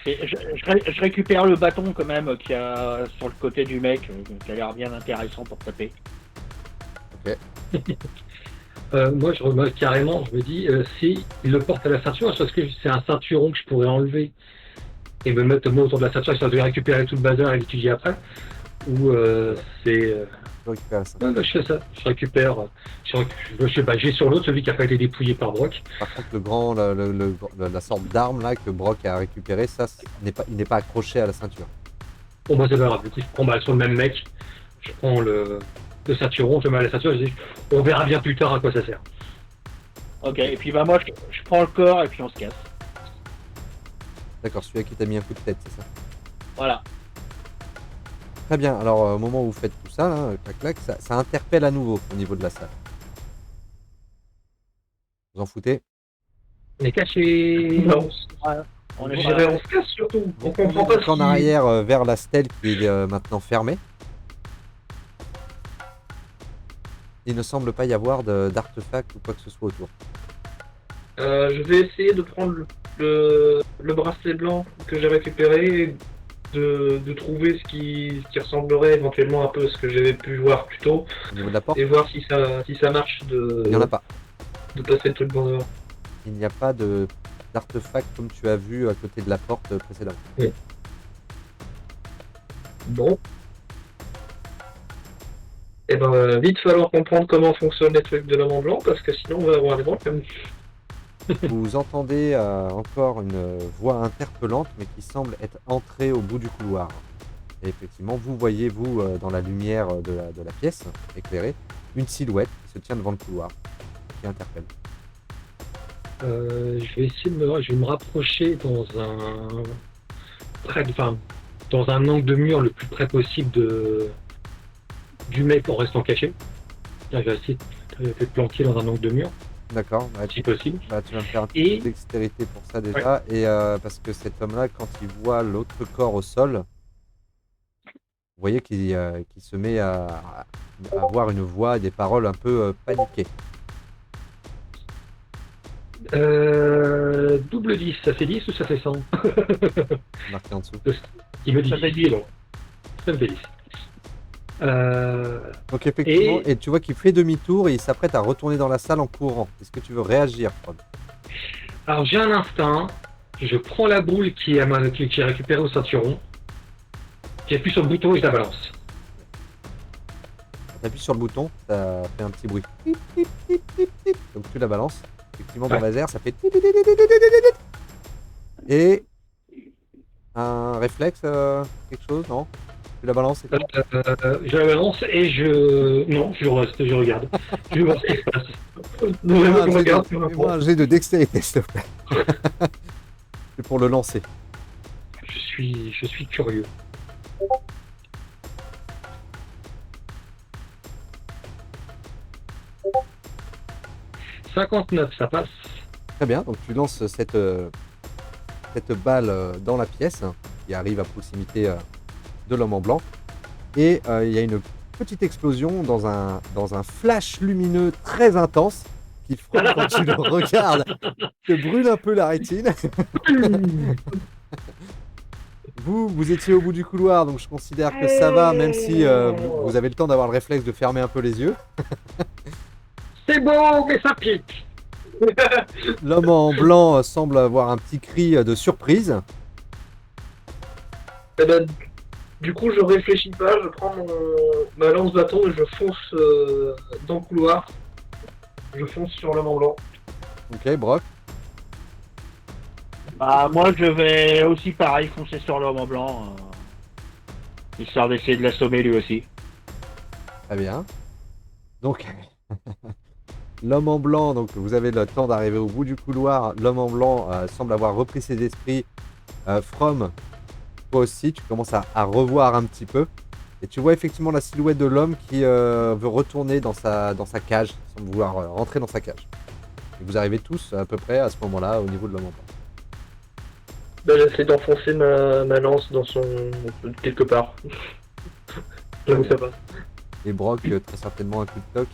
Et je récupère le bâton quand même qu'il y a sur le côté du mec, qui a l'air bien intéressant pour taper. Moi, je remarque carrément, je me dis, si il le porte à la ceinture, est-ce que c'est un ceinturon que je pourrais enlever et me mettre moi autour de la ceinture, histoire de récupérer tout le bazar et l'étudier après? Ou c'est... Je récupère ça. Ouais, bah, je fais ça. Je récupère. J'ai sur l'autre celui qui n'a pas été dépouillé par Brock. Par contre, la sorte d'arme là que Brock a récupéré, ça, il n'est pas accroché à la ceinture. Bon, moi, c'est pas grave. Du coup, je prends sur le même mec. Je prends le ceinturon, je mets à la ceinture. Je dis, on verra bien plus tard à quoi ça sert. Ok, et puis bah moi je prends le corps et puis on se casse. D'accord, celui à qui t'a mis un coup de tête, c'est ça? Voilà. Très bien, alors au moment où vous faites tout ça, là, clac, ça interpelle à nouveau au niveau de la salle. Vous en foutez? On est caché. Non, On est on se casse surtout. On comprend pas ce en qui... arrière vers la stèle qui est maintenant fermée. Il ne semble pas y avoir d'artefact ou quoi que ce soit autour. Je vais essayer de prendre le le bracelet blanc que j'ai récupéré, de trouver ce qui ressemblerait éventuellement un peu à ce que j'avais pu voir plus tôt, Au niveau de la porte, et voir si ça marche il n'y en a pas. de passer le truc dans dehors. Il n'y a pas d'artefact comme tu as vu à côté de la porte précédemment. Bon. Et ben, vite falloir comprendre comment fonctionnent les trucs de l'homme en blanc, parce que sinon on va avoir des problèmes. Vous entendez encore une voix interpellante, mais qui semble être entrée au bout du couloir. Et effectivement, vous voyez, vous, dans la lumière de la pièce éclairée, une silhouette qui se tient devant le couloir, qui interpelle. Je vais essayer je vais me rapprocher dans dans un angle de mur le plus près possible du mec en restant caché. Là, je vais essayer de me planquer dans un angle de mur, D'accord, bah, si possible. tu vas me faire un Et- petit dextérité pour ça déjà. Et parce que cet homme-là, quand il voit l'autre corps au sol, vous voyez qu'il se met à avoir une voix et des paroles un peu paniquées. Double 10, ça fait 10 ou ça fait 100? Marqué en dessous. Il me dit Ça fait 10. 10. Bon. Ça me fait 10. Donc effectivement, Et- et tu vois qu'il fait demi-tour et il s'apprête à retourner dans la salle en courant. Est-ce que tu veux réagir, Fromm? Alors j'ai un instinct, je prends la boule qui est récupérée au ceinturon, j'appuie sur le bouton et je la balance. T'appuies sur le bouton, ça fait un petit bruit. Donc tu la balances. Effectivement, dans Ouais. laser, ça fait. Et un réflexe, quelque chose, non? Tu la balances et tout. Je la balance et non, je reste, je regarde. Je vais voir ce qui se passe. Non, Fais-moi je un jet regarde, de- fais-moi un jet de dextérité, s'il te plaît. C'est pour le lancer. je suis curieux. 59, ça passe. Très bien, donc tu lances cette balle dans la pièce qui arrive à proximité de l'homme en blanc. Et il y a une petite explosion dans un flash lumineux très intense qui, Fromm, quand tu le regardes, te brûle un peu la rétine. Vous étiez au bout du couloir, donc je considère que ça va, même si vous avez le temps d'avoir le réflexe de fermer un peu les yeux. C'est bon, mais ça pique. L'homme en blanc semble avoir un petit cri de surprise. Eh ben, du coup, je réfléchis pas, je prends ma lance-bâton et je fonce dans le couloir. Je fonce sur l'homme en blanc. Ok, Brock. Bah, moi, je vais aussi, pareil, foncer sur l'homme en blanc. Histoire d'essayer de l'assommer lui aussi. Très bien. Donc, l'homme en blanc, donc vous avez le temps d'arriver au bout du couloir. L'homme en blanc semble avoir repris ses esprits. Fromm, toi aussi, tu commences à revoir un petit peu. Et tu vois effectivement la silhouette de l'homme qui veut retourner dans sa cage, sans vouloir rentrer dans sa cage. Et vous arrivez tous à peu près à ce moment-là au niveau de l'homme en blanc. Ben, j'essaie d'enfoncer ma lance dans son. quelque part. Là où ça passe. Et Brock, très certainement un coup de toc.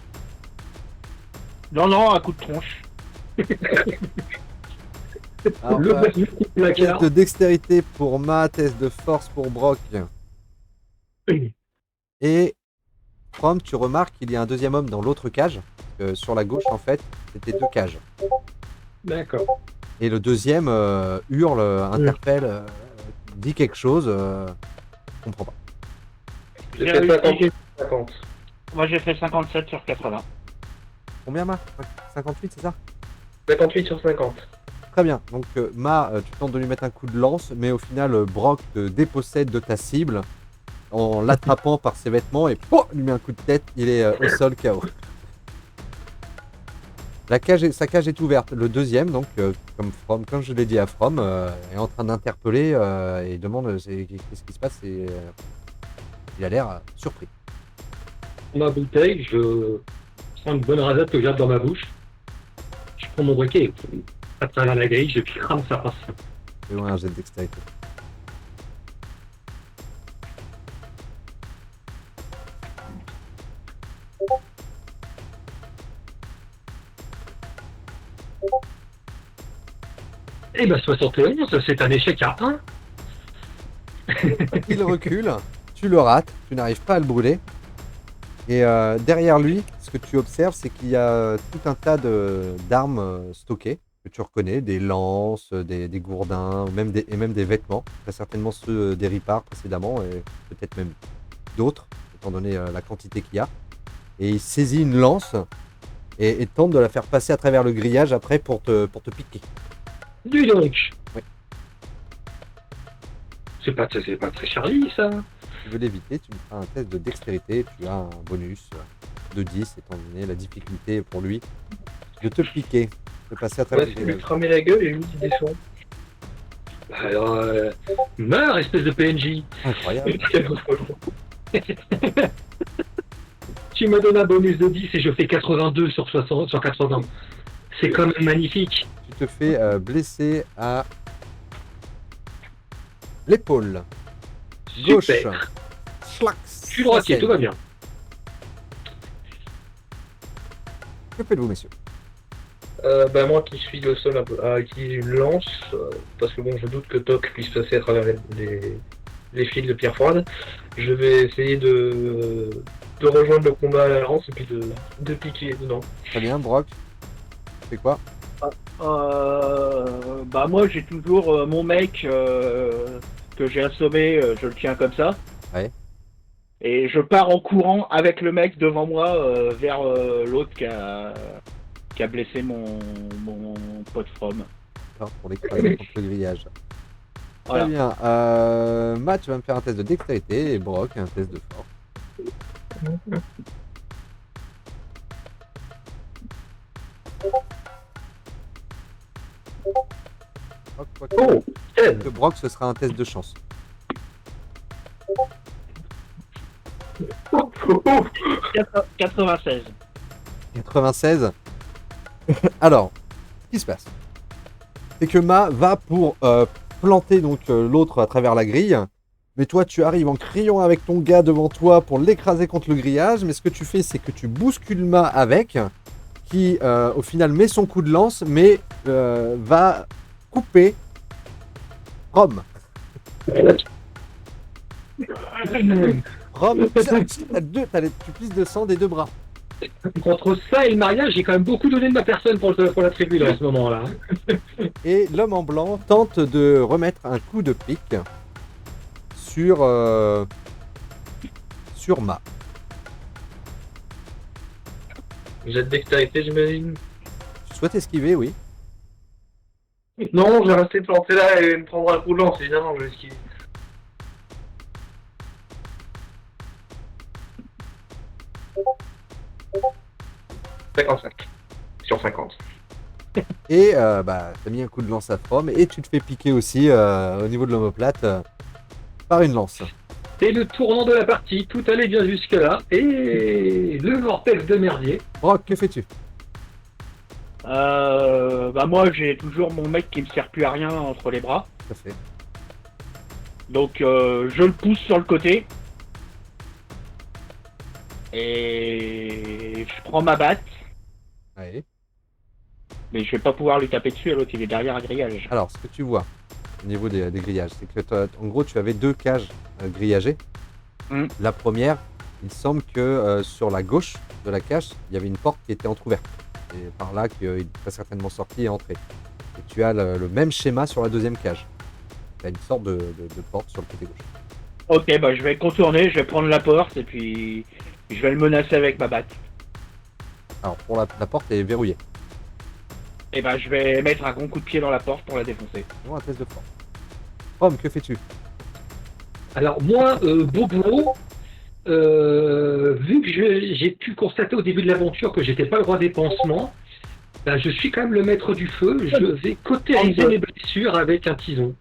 Non, un coup de tronche. Alors, Le magnifique test placard. de dextérité pour Ma, test de force pour Brock. Et Fromm, tu remarques qu'il y a un deuxième homme dans l'autre cage. Sur la gauche, en fait, c'était 2 cages. D'accord. Et le deuxième hurle, interpelle, dit quelque chose. Je comprends pas. J'ai J'ai fait réussi. 50. Moi, j'ai fait 57 sur 80. Combien, Ma? 58, c'est ça? 58 sur 50. Très bien. Donc, Ma, tu tentes de lui mettre un coup de lance, mais au final, Brock te dépossède de ta cible en l'attrapant par ses vêtements et lui met un coup de tête. Il est au sol, KO. Sa cage est ouverte. Le deuxième, donc, comme je l'ai dit à Fromm, est en train d'interpeller et demande qu'est-ce qui se passe. Et, il a l'air surpris. Ma bouteille, je prends une bonne rasade que je garde dans ma bouche. Je prends mon briquet et à travers la grille, je crame sa race. Fais-moi un jet de dextérité. Eh ben 71, c'est un échec à 1. Il recule, tu le rates, tu n'arrives pas à le brûler. Et derrière lui, ce que tu observes, c'est qu'il y a tout un tas d'armes stockées que tu reconnais, des lances, des gourdins, et même des vêtements. Très certainement ceux des ripards précédemment, et peut-être même d'autres, étant donné la quantité qu'il y a. Et il saisit une lance et tente de la faire passer à travers le grillage après pour te piquer. Dis donc. Oui. C'est pas très Charlie, ça. Si tu veux l'éviter, tu me feras un test de dextérité. Tu as un bonus de 10, étant donné la difficulté pour lui de te piquer, de passer à travers Ouais, le c'est lui grillage. cramer la gueule et lui qui descend. Alors, meurs, espèce de PNJ. Incroyable. Tu me donnes un bonus de 10 et je fais 82 sur 60, sur 80. C'est quand même magnifique. Tu te fais blesser à l'épaule gauche. Super. Schlax. Je suis droitier, tout va bien. Que faites-vous, messieurs? Bah moi qui suis le seul à utiliser une lance, parce que bon je doute que Toc puisse passer à travers les fils de pierre froide, je vais essayer de rejoindre le combat à la lance et puis de piquer dedans. Très bien, Brock. Tu fais quoi? Bah moi j'ai toujours mon mec que j'ai assommé, je le tiens comme ça. Ouais. Et je pars en courant avec le mec devant moi vers l'autre qui a blessé mon pote From. D'accord, pour l'écraser contre le grillage. Voilà. Très bien. Matt, tu vas me faire un test de dextérité et Brock un test de force. Oh, Que Brock, ce sera un test de chance. 96. 96. Alors, ce qui se passe, c'est que Ma va pour planter donc l'autre à travers la grille. Mais toi, tu arrives en criant avec ton gars devant toi pour l'écraser contre le grillage. Mais ce que tu fais, c'est que tu bouscules Ma avec, qui au final met son coup de lance, mais va couper Rom. Rom, tu pisses de sang des deux bras. entre ça et le mariage, j'ai quand même beaucoup donné de ma personne pour la tribu là, en ce moment-là. Et l'homme en blanc tente de remettre un coup de pique sur Ma. Vous êtes dextérité j'imagine? Tu souhaites esquiver, oui. Non, je vais rester planté là et me prendre un coup de lance, évidemment je vais esquiver. « 55 sur 50. Et t'as mis un coup de lance à From et tu te fais piquer aussi au niveau de l'omoplate par une lance. C'est le tournant de la partie, tout allait bien jusque-là, et le vortex de merdier. Brock, que fais-tu? Bah moi j'ai toujours mon mec qui me sert plus à rien entre les bras. Tout à fait. Donc je le pousse sur le côté. Et je prends ma batte. Allez. Mais je vais pas pouvoir lui taper dessus, l'autre il est derrière un grillage. Alors, ce que tu vois au niveau des grillages, c'est que en gros, tu avais deux cages grillagées. Mm. La première, il semble que sur la gauche de la cage, il y avait une porte qui était entrouverte. Et par là qu'il est très certainement sorti et entré. Et tu as le même schéma sur la deuxième cage. Tu as une sorte de porte sur le côté gauche. Ok, bah je vais contourner, je vais prendre la porte et puis je vais le menacer avec ma batte. Alors, pour la porte est verrouillée. Et bah je vais mettre un grand coup de pied dans la porte pour la défoncer. Bon, un test de force. Homme, que fais-tu? Alors moi, Bobo, vu que j'ai pu constater au début de l'aventure que j'étais pas le roi des pansements, ben, je suis quand même le maître du feu, je vais cautériser mes blessures avec un tison.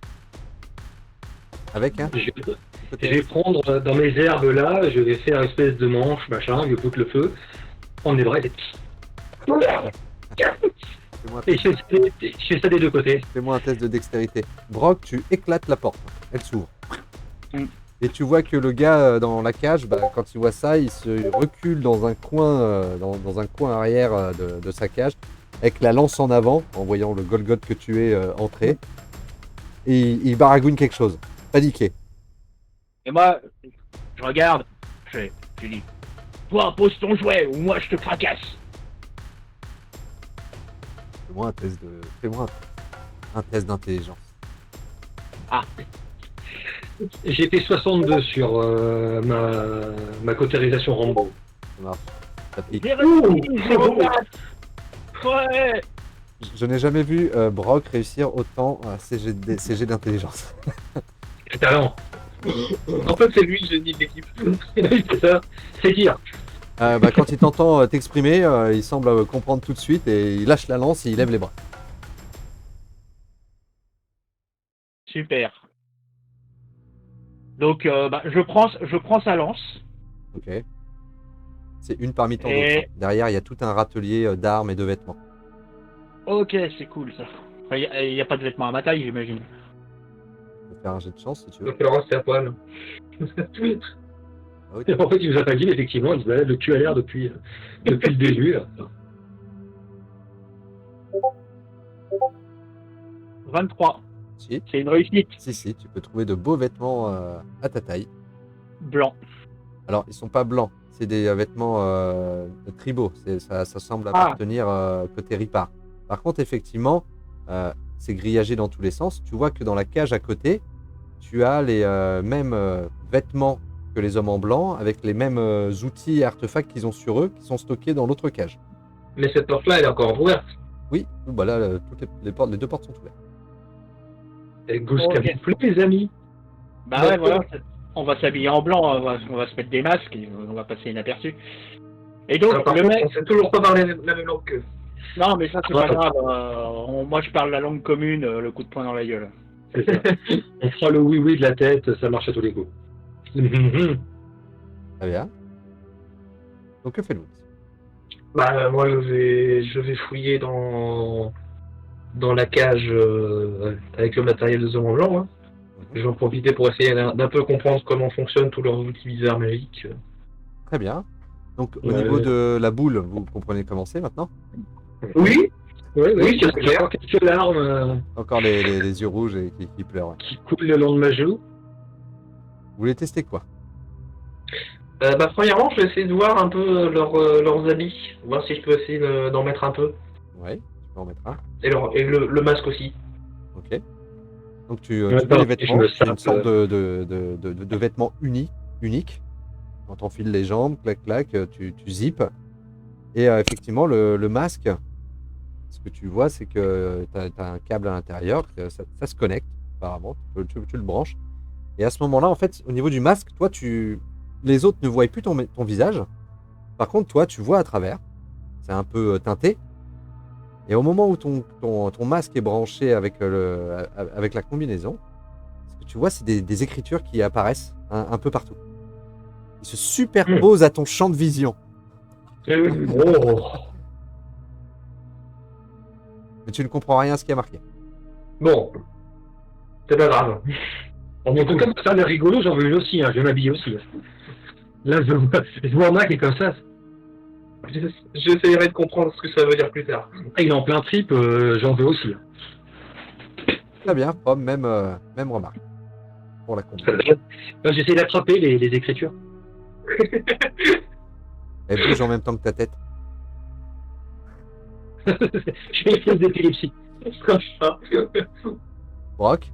Avec un Je vais prendre dans mes herbes là, je vais faire une espèce de manche, machin, je foutre le feu, on est vrai. Et je fais ça des deux côtés. Fais-moi un test de dextérité. Brock, tu éclates la porte. Elle s'ouvre. Mm. Et tu vois que le gars dans la cage, quand il voit ça, il se recule dans un coin, dans un coin arrière de sa cage. avec la lance en avant, en voyant le Golgoth que tu es entrer. Et il baragouine quelque chose. Paniqué. Et moi, je regarde, je dis, toi, pose ton jouet ou moi je te fracasse. Fais-moi un test de. Fais-moi un test d'intelligence. Ah, J'ai fait 62 sur ma cautérisation Rambo. Ça marche. Ça pique. j'ai réussi, 0,4. Ouais. Je n'ai jamais vu Brock réussir autant à CG d'intelligence. C'est talent. En fait, c'est lui le génie de l'équipe. C'est ça. C'est dire. Quand il t'entend t'exprimer, il semble comprendre tout de suite et il lâche la lance et il lève les bras. Super. Donc, je prends sa lance. Ok. C'est une parmi tant Et- d'autres. Derrière, il y a tout un râtelier d'armes et de vêtements. Ok, c'est cool ça. Il n'y a pas de vêtements à ma taille, j'imagine. Tu peux faire un jet de chance si tu veux. Donc, Laurent, c'est à poil. Ah oui, En fait, il nous a pas dit, mais effectivement, il se balade le cul à l'air depuis le début. Là. 23. si. C'est une réussite. Si, tu peux trouver de beaux vêtements à ta taille. Blanc. Alors, ils sont pas blancs, c'est des vêtements tribaux. Ça semble Ah. appartenir côté ripard. Par contre, effectivement, c'est grillagé dans tous les sens. Tu vois que dans la cage à côté, tu as les mêmes vêtements que les hommes en blanc, avec les mêmes outils et artefacts qu'ils ont sur eux, qui sont stockés dans l'autre cage. Mais cette porte-là, elle est encore ouverte. Oui, bah là, toutes les deux portes sont ouvertes. Et Goose Ok. Camouflé, les amis. Bah ouais, voilà. On va s'habiller en blanc, on va se mettre des masques et on va passer inaperçu. Et donc, Alors, par le contre, mec. on sait toujours pas parler la même langue qu'eux. Non, mais ça, c'est Ouais. pas grave. Moi, je parle la langue commune, le coup de poing dans la gueule. C'est ça. On fera le oui-oui de la tête, ça marche à tous les coups. Très bien. Donc, que fait-vous? Bah, moi, je vais fouiller dans la cage avec le matériel des hommes en blanc. Hein. Je vais en profiter pour essayer d'un peu comprendre comment fonctionnent tous leurs outils bizarres magiques. Très bien. Donc, au Ouais. niveau de la boule, vous comprenez comment c'est maintenant? Oui, Oui, Oui, c'est j'ai clair. encore quelques larmes Encore les yeux rouges et qui pleurent. Ouais. qui coulent le long de ma joue. Vous voulez tester quoi? bah, premièrement, je vais essayer de voir un peu leurs habits, voir si je peux essayer d'en mettre un peu. Ouais, tu peux en mettre un. Et le masque aussi. Ok. Donc tu Ouais, mets les attends, je vêtements, me c'est une sape, sorte de vêtements unique. Quand tu enfiles les jambes, clac clac, tu zippes. Et effectivement, le masque, ce que tu vois, c'est que tu as un câble à l'intérieur, que ça se connecte, apparemment, tu le branches. Et à ce moment-là, en fait, au niveau du masque, toi, les autres ne voient plus ton visage. Par contre, toi, tu vois à travers. C'est un peu teinté. Et au moment où ton masque est branché avec la combinaison, ce que tu vois, c'est des écritures qui apparaissent un peu partout. Ils se superposent à ton champ de vision. Oh. Mais tu ne comprends rien à ce qui a marqué. Bon, c'est pas grave. En tout cas, ça a l'air rigolo, j'en veux une aussi, hein. Je vais m'habiller aussi. Là, je vois un mec qui est comme ça. J'essaierai de comprendre ce que ça veut dire plus tard. Ah, il est en plein trip, j'en veux aussi. Très bien, Pomme, même remarque. Pour la combo. J'essaie d'attraper les écritures. Elle bouge en même temps que ta tête. Je fais une crise d'épilepsie. Brock,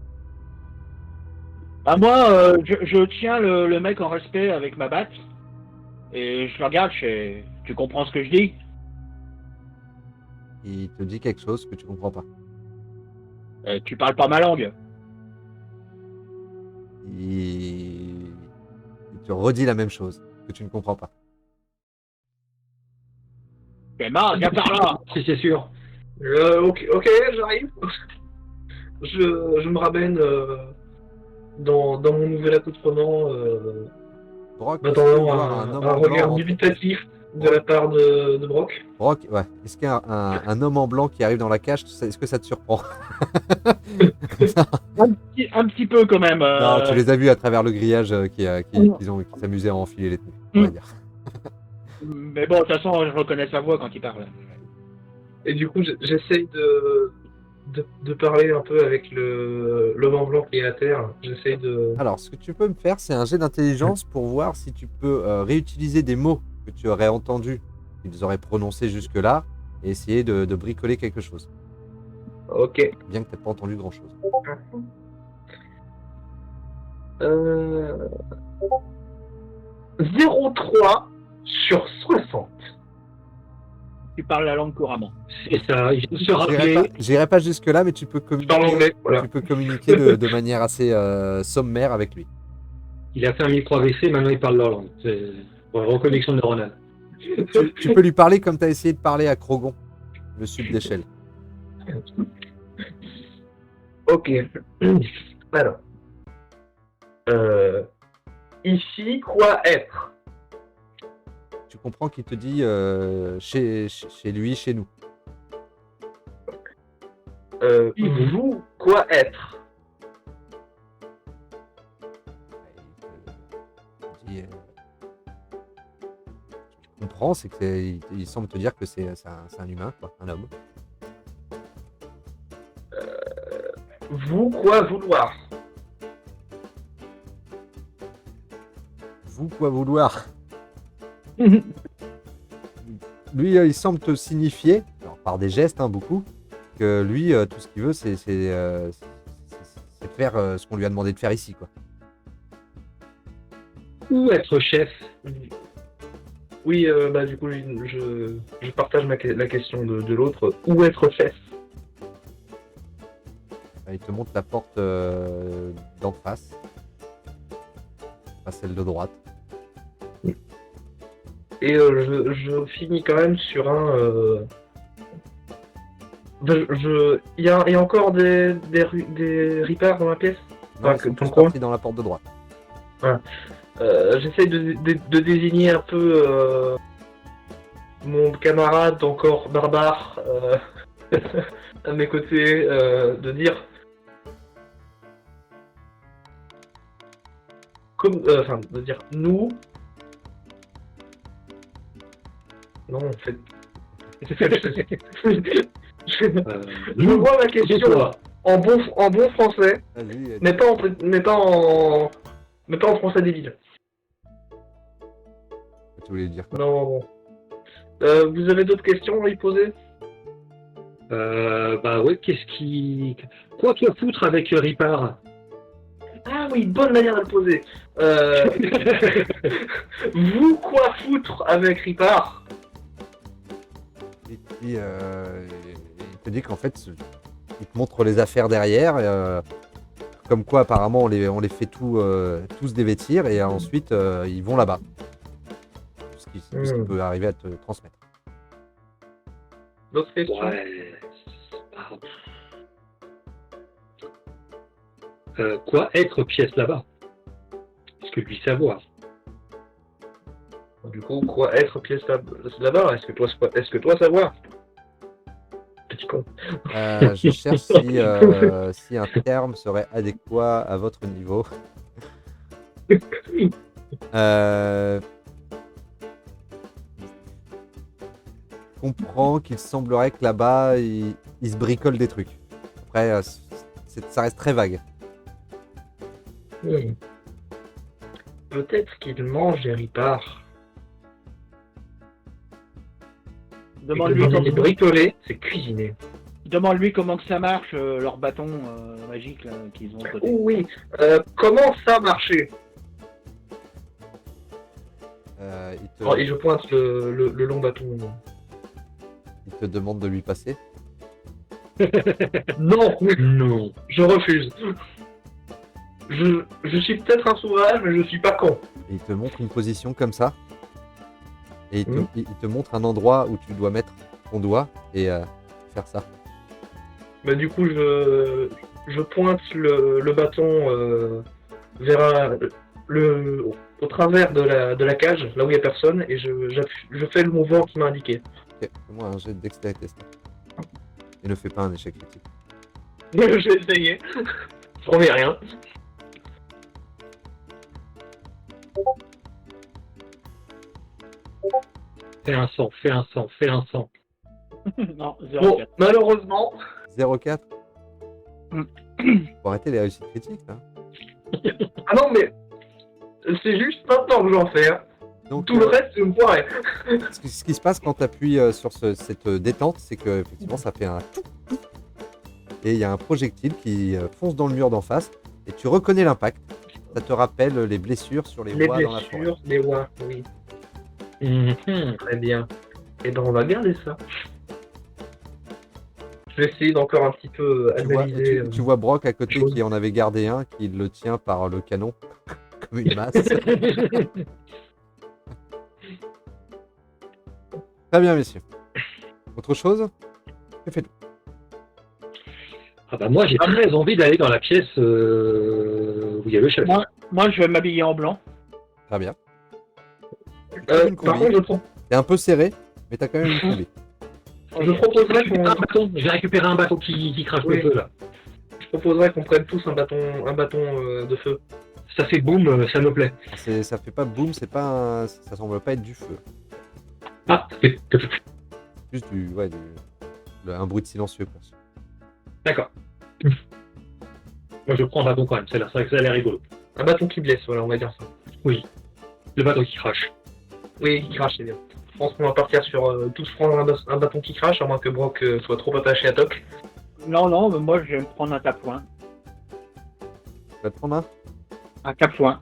Bah moi, je tiens le mec en respect avec ma batte. Et je le regarde, tu comprends ce que je dis? il te dit quelque chose que tu comprends pas. Tu parles pas ma langue. Il te redit la même chose que tu ne comprends pas. T'es marre, viens par là. Si c'est sûr. Ok, j'arrive. Je me ramène dans mon nouvel accoutrement, Brock, attendant voir un homme un en blanc regard rentrer. dubitatif de la part de Brock. Brock, ouais. Est-ce qu'il y a un homme en blanc qui arrive dans la cage? Est-ce que ça te surprend? Un petit peu quand même. Non, tu les as vus à travers le grillage qui s'amusaient à enfiler les tenues, on va dire. Mais bon, de toute façon, je reconnais sa voix quand il parle. Et du coup, j'essaye de parler un peu avec l'homme en blanc qui est à terre. J'essaye de... Alors, ce que tu peux me faire, c'est un jet d'intelligence pour voir si tu peux réutiliser des mots que tu aurais entendus, qu'ils auraient prononcés jusque-là, et essayer de bricoler quelque chose. Ok. Bien que tu n'aies pas entendu grand-chose. 0,3 sur 60. Tu parles la langue couramment. C'est ça, il faut se rappeler. J'irai pas jusque-là, mais tu peux Je parle communiquer, anglais, voilà. tu peux communiquer de manière assez sommaire avec lui. Il a fait un micro-AVC, maintenant il parle leur langue. C'est reconnexion neuronale. Tu peux lui parler comme tu as essayé de parler à Krogon, le sud d'échelle. Ok. Alors. Ici, quoi être? Tu comprends qu'il te dit chez lui, chez nous. Vous, quoi être? Il dit, tu comprends, c'est que il semble te dire que c'est un humain, quoi, un homme. Vous, quoi vouloir? Vous, quoi vouloir? Lui, il semble te signifier, alors, par des gestes, hein, beaucoup, que lui, tout ce qu'il veut, c'est faire ce qu'on lui a demandé de faire ici, quoi. Ou être chef. Oui, bah du coup, je partage la question de l'autre. Où être chef? Il te montre la porte d'en face, pas celle de droite. Et je finis quand même sur un... Il y a encore des Reapers dans la pièce? Non, Enfin, ils sont dans tous le coin. partis dans la porte de droite. J'essaye de désigner un peu mon camarade encore barbare à mes côtés, de dire... Enfin, de dire nous... Non, en fait... Je vois ma question Toi. en bon français, Vas-y, mais pas en français débile. tu voulais dire quoi? Non. Vous avez d'autres questions à y poser? Bah ouais, qu'est-ce qui... Quoi que foutre avec Ripard? Ah oui, bonne manière de le poser. Vous quoi foutre avec Ripard? Il te dit qu'en fait, il te montre les affaires derrière, comme quoi apparemment on les fait tous dévêtir et ensuite ils vont là-bas. Tout ce qui peut arriver à te transmettre. D'autres questions? Ouais. Quoi être pièce là-bas? Est-ce que lui savoir? Du coup, quoi être pièce là-bas? Est-ce que toi savoir? Petit con. Je cherche si un terme serait adéquat à votre niveau. Comprends qu'il semblerait que là-bas, il se bricole des trucs. Après, ça reste très vague. Peut-être qu'il mange des Ripards. Demande-lui Bricoler, c'est cuisiner. demande-lui comment que ça marche, leur bâton magique là, qu'ils ont côté. Oh oui. Comment ça marchait? Et je pointe le long bâton. Il te demande de lui passer. Non, Non. je refuse. Je suis peut-être un sauvage, mais je suis pas con. Et il te montre une position comme ça. Et il te montre un endroit où tu dois mettre ton doigt et faire ça. Bah, du coup, je pointe le bâton vers au travers de la cage, là où il n'y a personne, et je fais le mouvement qui m'a indiqué. Ok, fais-moi un jet de dextérité. Et ne fais pas un échec critique. J'ai essayé. Je promets rien. Fais un sang, fais un sang, fais un sang. Non, Bon, 0,4. malheureusement, 0,4. Mm. Faut arrêter les réussites critiques, là. ah non, mais c'est juste maintenant que j'en fais. Hein. Donc, Tout le reste, je me foirais. ce qui se passe quand tu appuies sur cette détente, c'est que effectivement ça fait un tout, tout, et il y a un projectile qui fonce dans le mur d'en face, et tu reconnais l'impact. Ça te rappelle les blessures sur les Les voies dans la forêt. blessures, les oies, oui. Mhm. Très bien. Et ben on va garder ça. Je vais essayer d'encore un petit peu analyser. Tu vois Brock à côté chose. qui en avait gardé un, qui le tient par le canon, comme une masse. Très bien, messieurs. Autre chose? Que faites-vous? Ah bah moi j'ai très envie d'aller dans la pièce où il y a le chef. Moi, je vais m'habiller en blanc. Très bien. Une Par combi. contre, T'es un peu serré, mais t'as quand même une combi. je proposerais Je qu'on vais récupérer un bâton qui crache Oui. le feu là. prenne tous un bâton de feu. Ça fait boum, ça me plaît. Ça fait pas boum, ça semble pas être du feu. Ah, Juste un bruit de silencieux, quoi. d'accord. Moi je prends un bâton quand même, ça a l'air rigolo. Un bâton qui blesse, voilà, on va dire ça. Le bâton qui crache. Oui, qui crache, c'est bien. Je pense qu'on va partir sur tous prendre un bâton qui crache, à moins que Brock soit trop attaché à Toc. Non, mais moi, je vais me prendre un tape-loin. Tu vas te prendre un? Un tape-loin.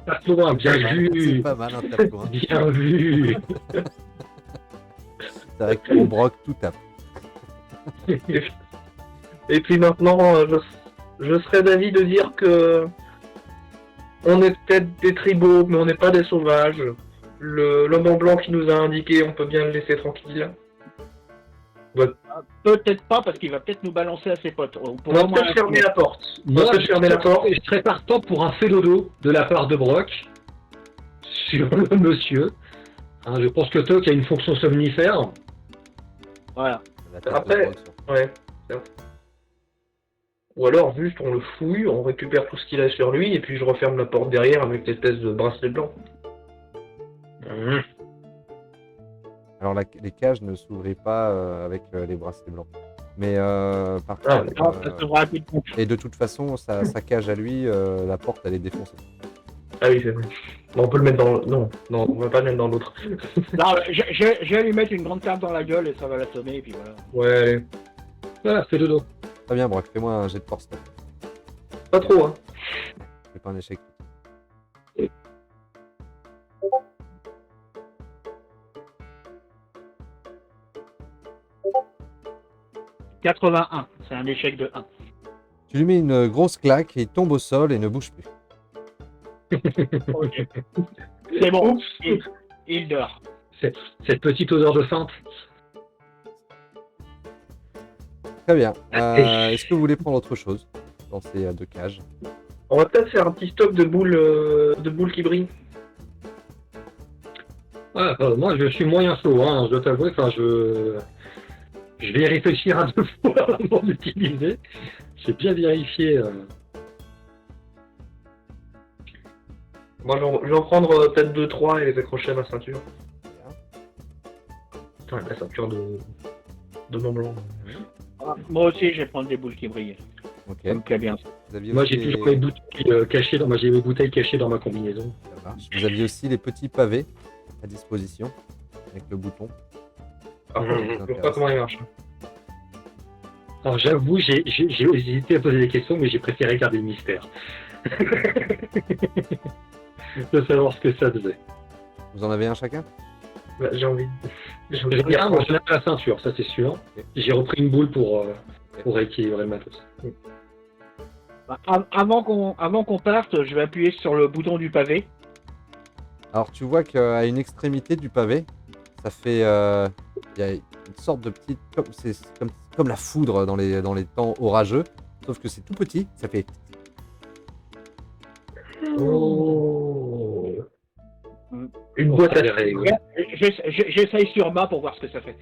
Pas loin, bien C'est vu. pas mal un tape-loin. Bien vu. C'est vrai que pour Brock, tout tape. Et puis maintenant, je serais d'avis de dire que on est peut-être des tribaux, mais on n'est pas des sauvages. L'homme en blanc qui nous a indiqué, on peut bien le laisser tranquille. Peut-être pas, parce qu'il va peut-être nous balancer à ses potes. On va peut-être fermer la porte. Moi, peut-être fermer la porte. je serais partant pour un fait dodo de la part de Brock sur le monsieur. Hein, je pense que Toc a une fonction somnifère. Voilà. La tête de Après- Brock sur- Ouais. Ou alors juste on le fouille, on récupère tout ce qu'il a sur lui, et puis je referme la porte derrière avec l'espèce de bracelet blanc. Mmh. Alors les cages ne s'ouvraient pas avec les bracelets blancs. Mais par Ah, contre, Non, ça devrait être bon. et de toute façon, sa cage à lui, la porte elle est défoncée. Ah oui, c'est vrai. Bon, on peut le mettre dans... Non, on va pas le mettre dans l'autre. Non, je vais lui mettre une grande carte dans la gueule et ça va l'assommer, et puis voilà. Ouais, allez. Voilà, fait dodo. Très bien, Brock, fais-moi un jet de force. Pas trop, hein. C'est pas un échec. 81, c'est un échec de 1. Tu lui mets une grosse claque et il tombe au sol et ne bouge plus. Ok. C'est bon, il dort. Cette petite odeur de feinte. Très bien. Est-ce que vous voulez prendre autre chose dans ces deux cages? On va peut-être faire un petit stock de boules qui brillent. Ouais, moi, je suis moyen chaud, hein, je dois t'avouer. Enfin, je vais y réfléchir à 2 fois avant d'utiliser. J'ai bien vérifié. Moi, je vais en prendre peut-être 2-3 et les accrocher à ma ceinture. Putain, la ceinture de Mont Blanc. Ah, moi aussi, je vais prendre des boules qui brillent. Ok. Ça me plaît bien. Vous aviez Moi, aussi j'ai toujours mes bouteilles cachées j'ai mes bouteilles cachées dans ma combinaison. Ça marche. Vous aviez aussi les petits pavés à disposition avec le bouton. Par contre, je ne sais pas comment il marche. Alors, j'avoue, j'ai hésité à poser des questions, mais j'ai préféré garder le mystère. De savoir ce que ça faisait. Vous en avez un chacun? Bah, j'ai envie. J'ai envie de J'en ai dire un, moi, je l'ai à la ceinture, ça c'est sûr. Ok. J'ai repris une boule pour rééquilibrer le matos. Bah, avant qu'on parte, je vais appuyer sur le bouton du pavé. Alors tu vois qu'à une extrémité du pavé, ça fait, il y a une sorte de petite, c'est comme la foudre dans les temps orageux, sauf que c'est tout petit, ça fait. Oh. une boîte à règles. J'essaye sur bas pour voir ce que ça fait.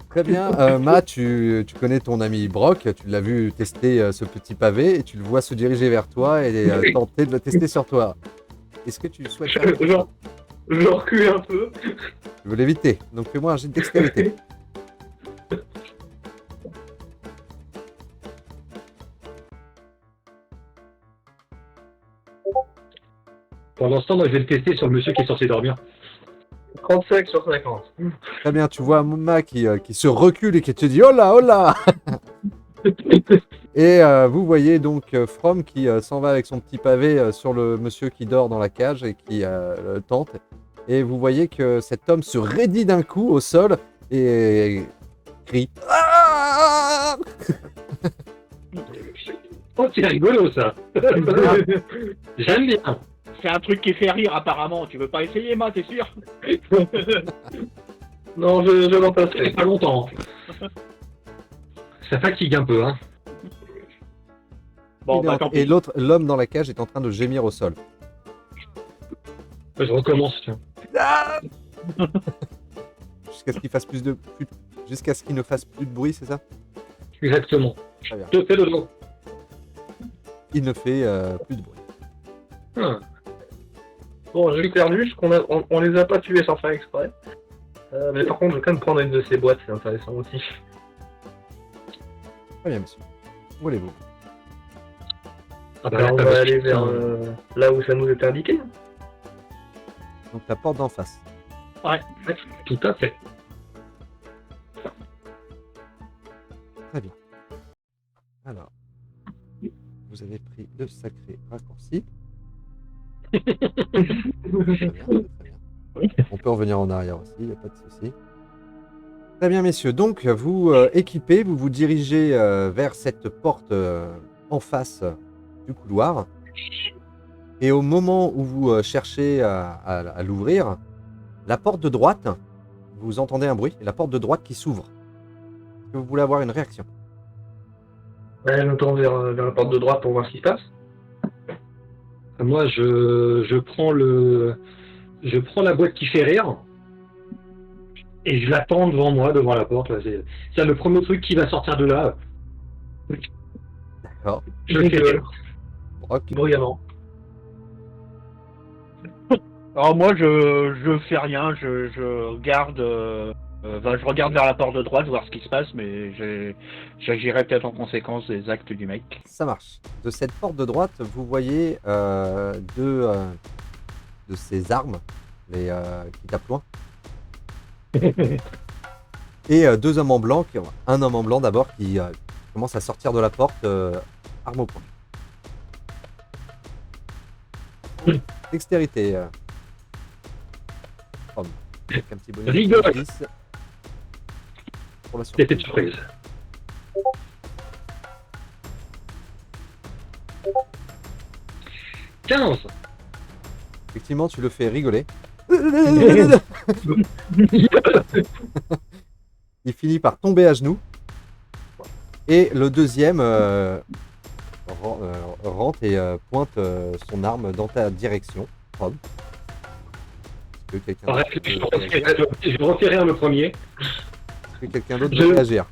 Très bien. Ma, tu connais ton ami Brock, tu l'as vu tester ce petit pavé et tu le vois se diriger vers toi et tenter de le tester sur toi. Est-ce que tu souhaites faire quelque chose? Je recule un peu. Je veux l'éviter, donc fais-moi un jet de dextérité. Pendant ce temps, moi, je vais le tester sur le monsieur qui est censé dormir. 35 sur 50. Très bien, tu vois Ma qui se recule et qui te dit « Oh là, oh là !» Et vous voyez donc From qui s'en va avec son petit pavé sur le monsieur qui dort dans la cage et qui le tente. Et vous voyez que cet homme se raidit d'un coup au sol et crie « Ah !» Oh, c'est rigolo, ça. J'aime bien. C'est un truc qui fait rire apparemment. Tu veux pas essayer, Ma, t'es sûr? Non, je m'en C'est passerai. pas longtemps. Ça fatigue un peu, hein. Bon, Il est bah en- tant Et pis. l'homme dans la cage est en train de gémir au sol. Je recommence, tiens. Jusqu'à ce qu'il fasse jusqu'à ce qu'il ne fasse plus de bruit, c'est ça? Exactement. Très bien. Je fais le dos. Il ne fait plus de bruit. Ah. Bon, j'ai perdu, parce qu'on on les a pas tués sans faire exprès. Mais par contre, je vais quand même prendre une de ces boîtes, c'est intéressant aussi. Très bien, monsieur. Où allez-vous? Ah bah, Alors, on là, va ça aller va. vers là où ça nous était indiqué. Donc la porte d'en face. Tout à fait. Très bien. Alors, vous avez pris le sacré raccourci. Très bien, très bien. On peut revenir en arrière aussi, il n'y a pas de souci. Très bien, messieurs. Donc, vous équipez, vous vous dirigez vers cette porte en face du couloir. Et au moment où vous cherchez à l'ouvrir, la porte de droite, vous entendez un bruit, et la porte de droite qui s'ouvre. Est-ce que vous voulez avoir une réaction? Ouais, je me tourne vers la porte de droite pour voir ce qui se passe. Moi, je prends la boîte qui fait rire et je l'attends devant moi, devant la porte. Là. C'est le premier truc qui va sortir de là. D'accord. Je le fais rire. Brock, Bruyamment. Alors moi, je fais rien. Je regarde. Je regarde vers la porte de droite, voir ce qui se passe, mais j'agirai peut-être en conséquence des actes du mec. ça marche. De cette porte de droite, vous voyez deux de ces armes, qui tapent loin. Et deux hommes en blanc, un homme en blanc d'abord qui commence à sortir de la porte, arme au poing. Dextérité. Homme. Avec un petit bonus. Rigole. de 10 pour la C'était surprise. une surprise. « 15 !» Effectivement, tu le fais rigoler. Il finit par tomber à genoux. Et le deuxième rentre et pointe son arme dans ta direction. Rob. Est-ce que quelqu'un Bref, je refais rire le premier. est-ce que quelqu'un d'autre Je- veut réagir?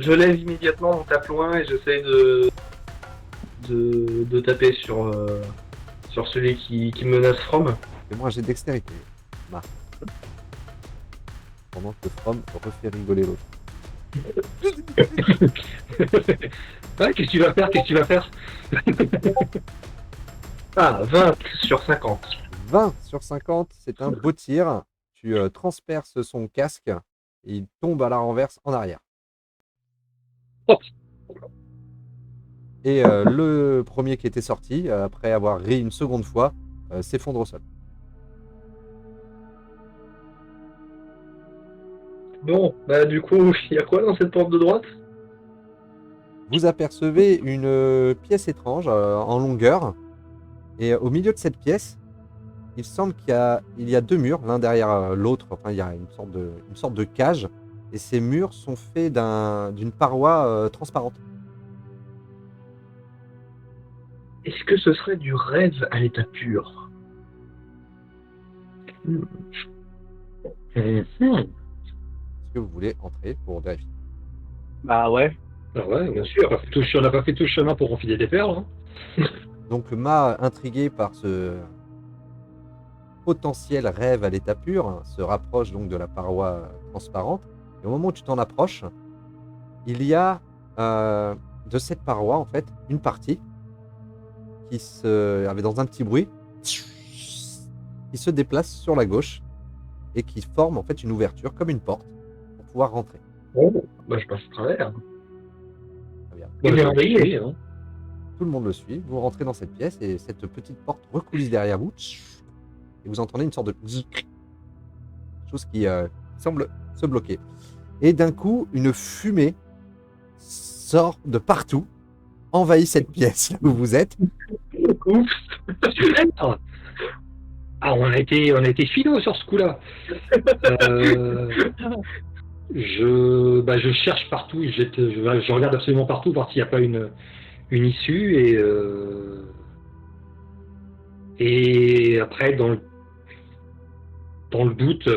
Je lève immédiatement mon tape-loin et j'essaie de taper sur celui qui menace From. Fais-moi un jet de dextérité. Marc. Pendant que From refait rigoler l'autre. Ouais, qu'est-ce que tu vas faire? Qu'est-ce que tu vas faire? Ah, 20 sur 50. 20 sur 50, c'est un beau tir. Tu transperces son casque et il tombe à la renverse en arrière. Hop. Et le premier qui était sorti, après avoir ri une seconde fois, s'effondre au sol. Bon, bah du coup, il y a quoi dans cette porte de droite? Vous apercevez une pièce étrange en longueur. Et au milieu de cette pièce, il semble qu'il y a deux murs, l'un derrière l'autre. Enfin, il y a une sorte de cage. Et ces murs sont faits d'une paroi transparente. Est-ce que ce serait du rêve à l'état pur? Est-ce que vous voulez entrer pour vérifier? Bah ouais. Ah ouais, Bien sûr. On n'a pas fait tout le chemin pour enfiler des perles. Hein. Donc Ma, intrigué par ce potentiel rêve à l'état pur, se rapproche donc de la paroi transparente. Et au moment où tu t'en approches, il y a de cette paroi en fait une partie qui se avait dans un petit bruit qui se déplace sur la gauche et qui forme en fait une ouverture comme une porte pour pouvoir rentrer. Bon, bah je passe à travers. Très bien. Et bien Ouais, réveillé. hein. Tout le monde le suit. Vous rentrez dans cette pièce et cette petite porte recoulisse derrière vous. Et vous entendez une sorte de chose qui semble se bloquer. Et d'un coup, une fumée sort de partout, envahit cette pièce là où vous êtes. Oups. Super. Ah, on a été finaux sur ce coup-là. Je cherche partout, je regarde absolument partout, voir s'il n'y a pas une issue et après dans le doute,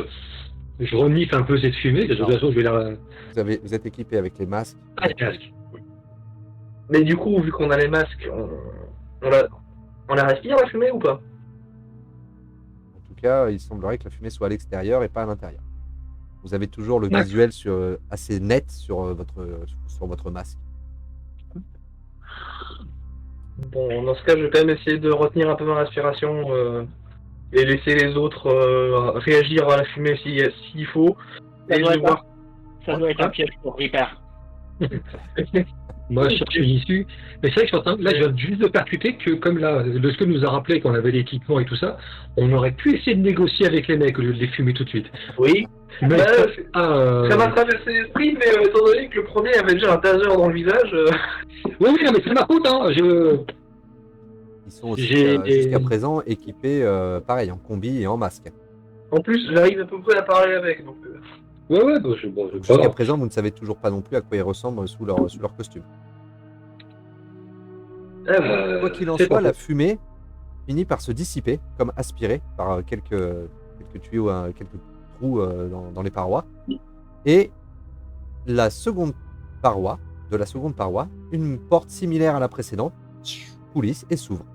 je renifle un peu cette fumée. De toute façon, je vais la. Vous êtes équipé avec les masques. Ah, les casques. Mais du coup, vu qu'on a les masques, on la respire la fumée ou pas? En tout cas, il semblerait que la fumée soit à l'extérieur et pas à l'intérieur. Vous avez toujours le D'accord. visuel assez net sur votre masque. Bon, dans ce cas, je vais quand même essayer de retenir un peu ma respiration et laisser les autres réagir à la fumée s'il faut. Ça Et doit je vais être voir. Ça doit être un piège pour Ripper. Moi, je cherche une issue. Mais c'est vrai que je suis en train, là, je viens juste de percuter que, comme là, de ce que nous a rappelé qu'on avait l'équipement et tout ça, on aurait pu essayer de négocier avec les mecs au lieu de les fumer tout de suite. Oui. Mais Ça m'a traversé l'esprit, mais étant donné que le premier avait déjà un taser dans le visage. Oui, non, mais c'est ma faute, hein. Ils sont aussi J'ai- jusqu'à présent équipés, pareil, en combi et en masque. En plus, j'arrive à peu près à parler avec. Donc, Ouais, bon, Donc, pas jusqu'à grave. présent, vous ne savez toujours pas non plus à quoi ils ressemblent sous leur costume. Quoi qu'il en c'est soit, pas la faux. fumée finit par se dissiper, comme aspirée par quelques tuyaux, quelques trous dans les parois. Et de la seconde paroi, une porte similaire à la précédente coulisse et s'ouvre.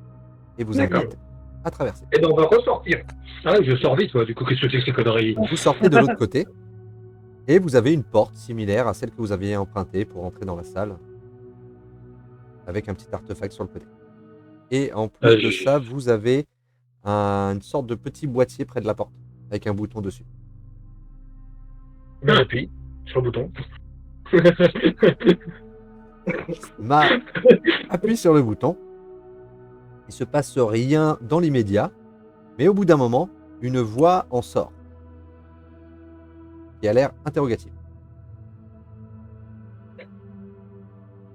Et vous D'accord. invite à traverser. et ben on va ressortir. Ah ouais, je sors vite, moi, du coup, qu'est-ce que c'est que ces conneries? Vous sortez de l'autre côté et vous avez une porte similaire à celle que vous aviez empruntée pour entrer dans la salle, avec un petit artefact sur le côté. Et en plus de ça, vous avez une sorte de petit boîtier près de la porte, avec un bouton dessus. J'appuie sur le bouton. Appuie sur le bouton. Il se passe rien dans l'immédiat, mais au bout d'un moment, une voix en sort, qui a l'air interrogative.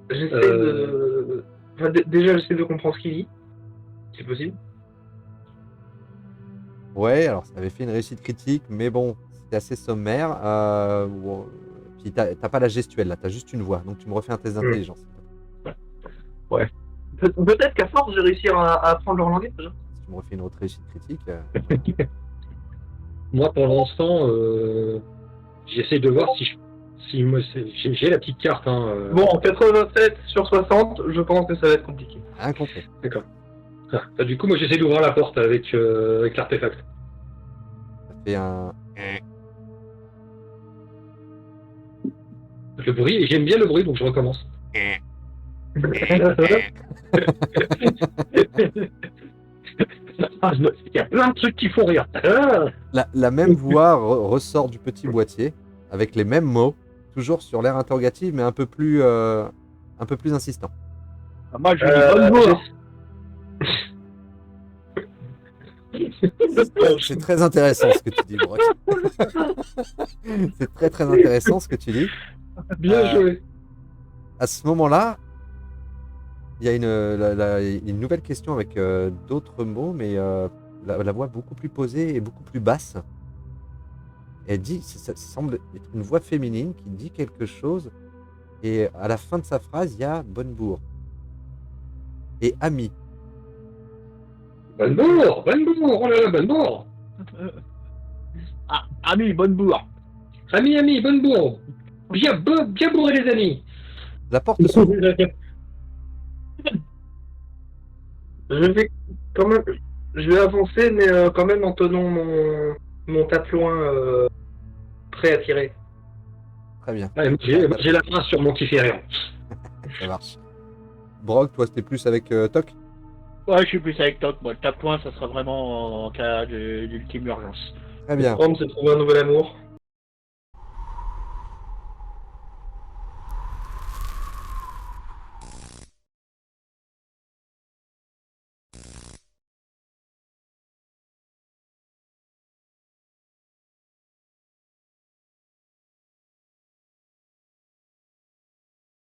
J'essaie de. Enfin, déjà, j'essaie de comprendre ce qu'il dit. C'est possible. Ouais, alors ça avait fait une réussite critique, mais bon, c'était assez sommaire. Puis t'as pas la gestuelle là, t'as juste une voix, donc tu me refais un test d'intelligence. Ouais. Peut-être qu'à force, je vais réussir à apprendre leur langage. Si tu me refais une autre réussite critique, Moi, pour l'instant, j'essaie de voir si j'ai la petite carte. Hein, Bon, 87 sur 60, je pense que ça va être compliqué. incomplet. D'accord. Ah, du coup, moi, j'essaie d'ouvrir la porte avec l'artefact. Ça fait un. Le bruit, et j'aime bien le bruit, donc je recommence. Il y a plein de trucs qui font rire. La même voix ressort du petit boîtier, avec les mêmes mots, toujours sur l'air interrogatif, mais un peu plus insistant. Moi, je dis bonne voix. C'est très intéressant ce que tu dis, Brock. C'est très très intéressant ce que tu dis. Bien joué. À ce moment-là, il y a une nouvelle question avec d'autres mots, mais la voix beaucoup plus posée et beaucoup plus basse. Elle dit, ça semble être une voix féminine qui dit quelque chose, et à la fin de sa phrase, il y a Bonnebourg et ami. Bonnebourg, oh là là, Bonnebourg. Ah, ami, bonne bourre. Ami, Bonnebourg. Bien bourré les amis. La porte s'ouvre. Je vais quand même, je vais avancer, mais quand même en tenant mon tape-loin prêt à tirer. Très bien, Ouais, j'ai la main sur mon Tiferian. ça marche. Brock, toi, c'était plus avec Toc. Ouais, je suis plus avec Toc. Moi, le tape-loin, ça sera vraiment en cas d'ultime urgence. Très bien. Rome s'est trouvé un nouvel amour.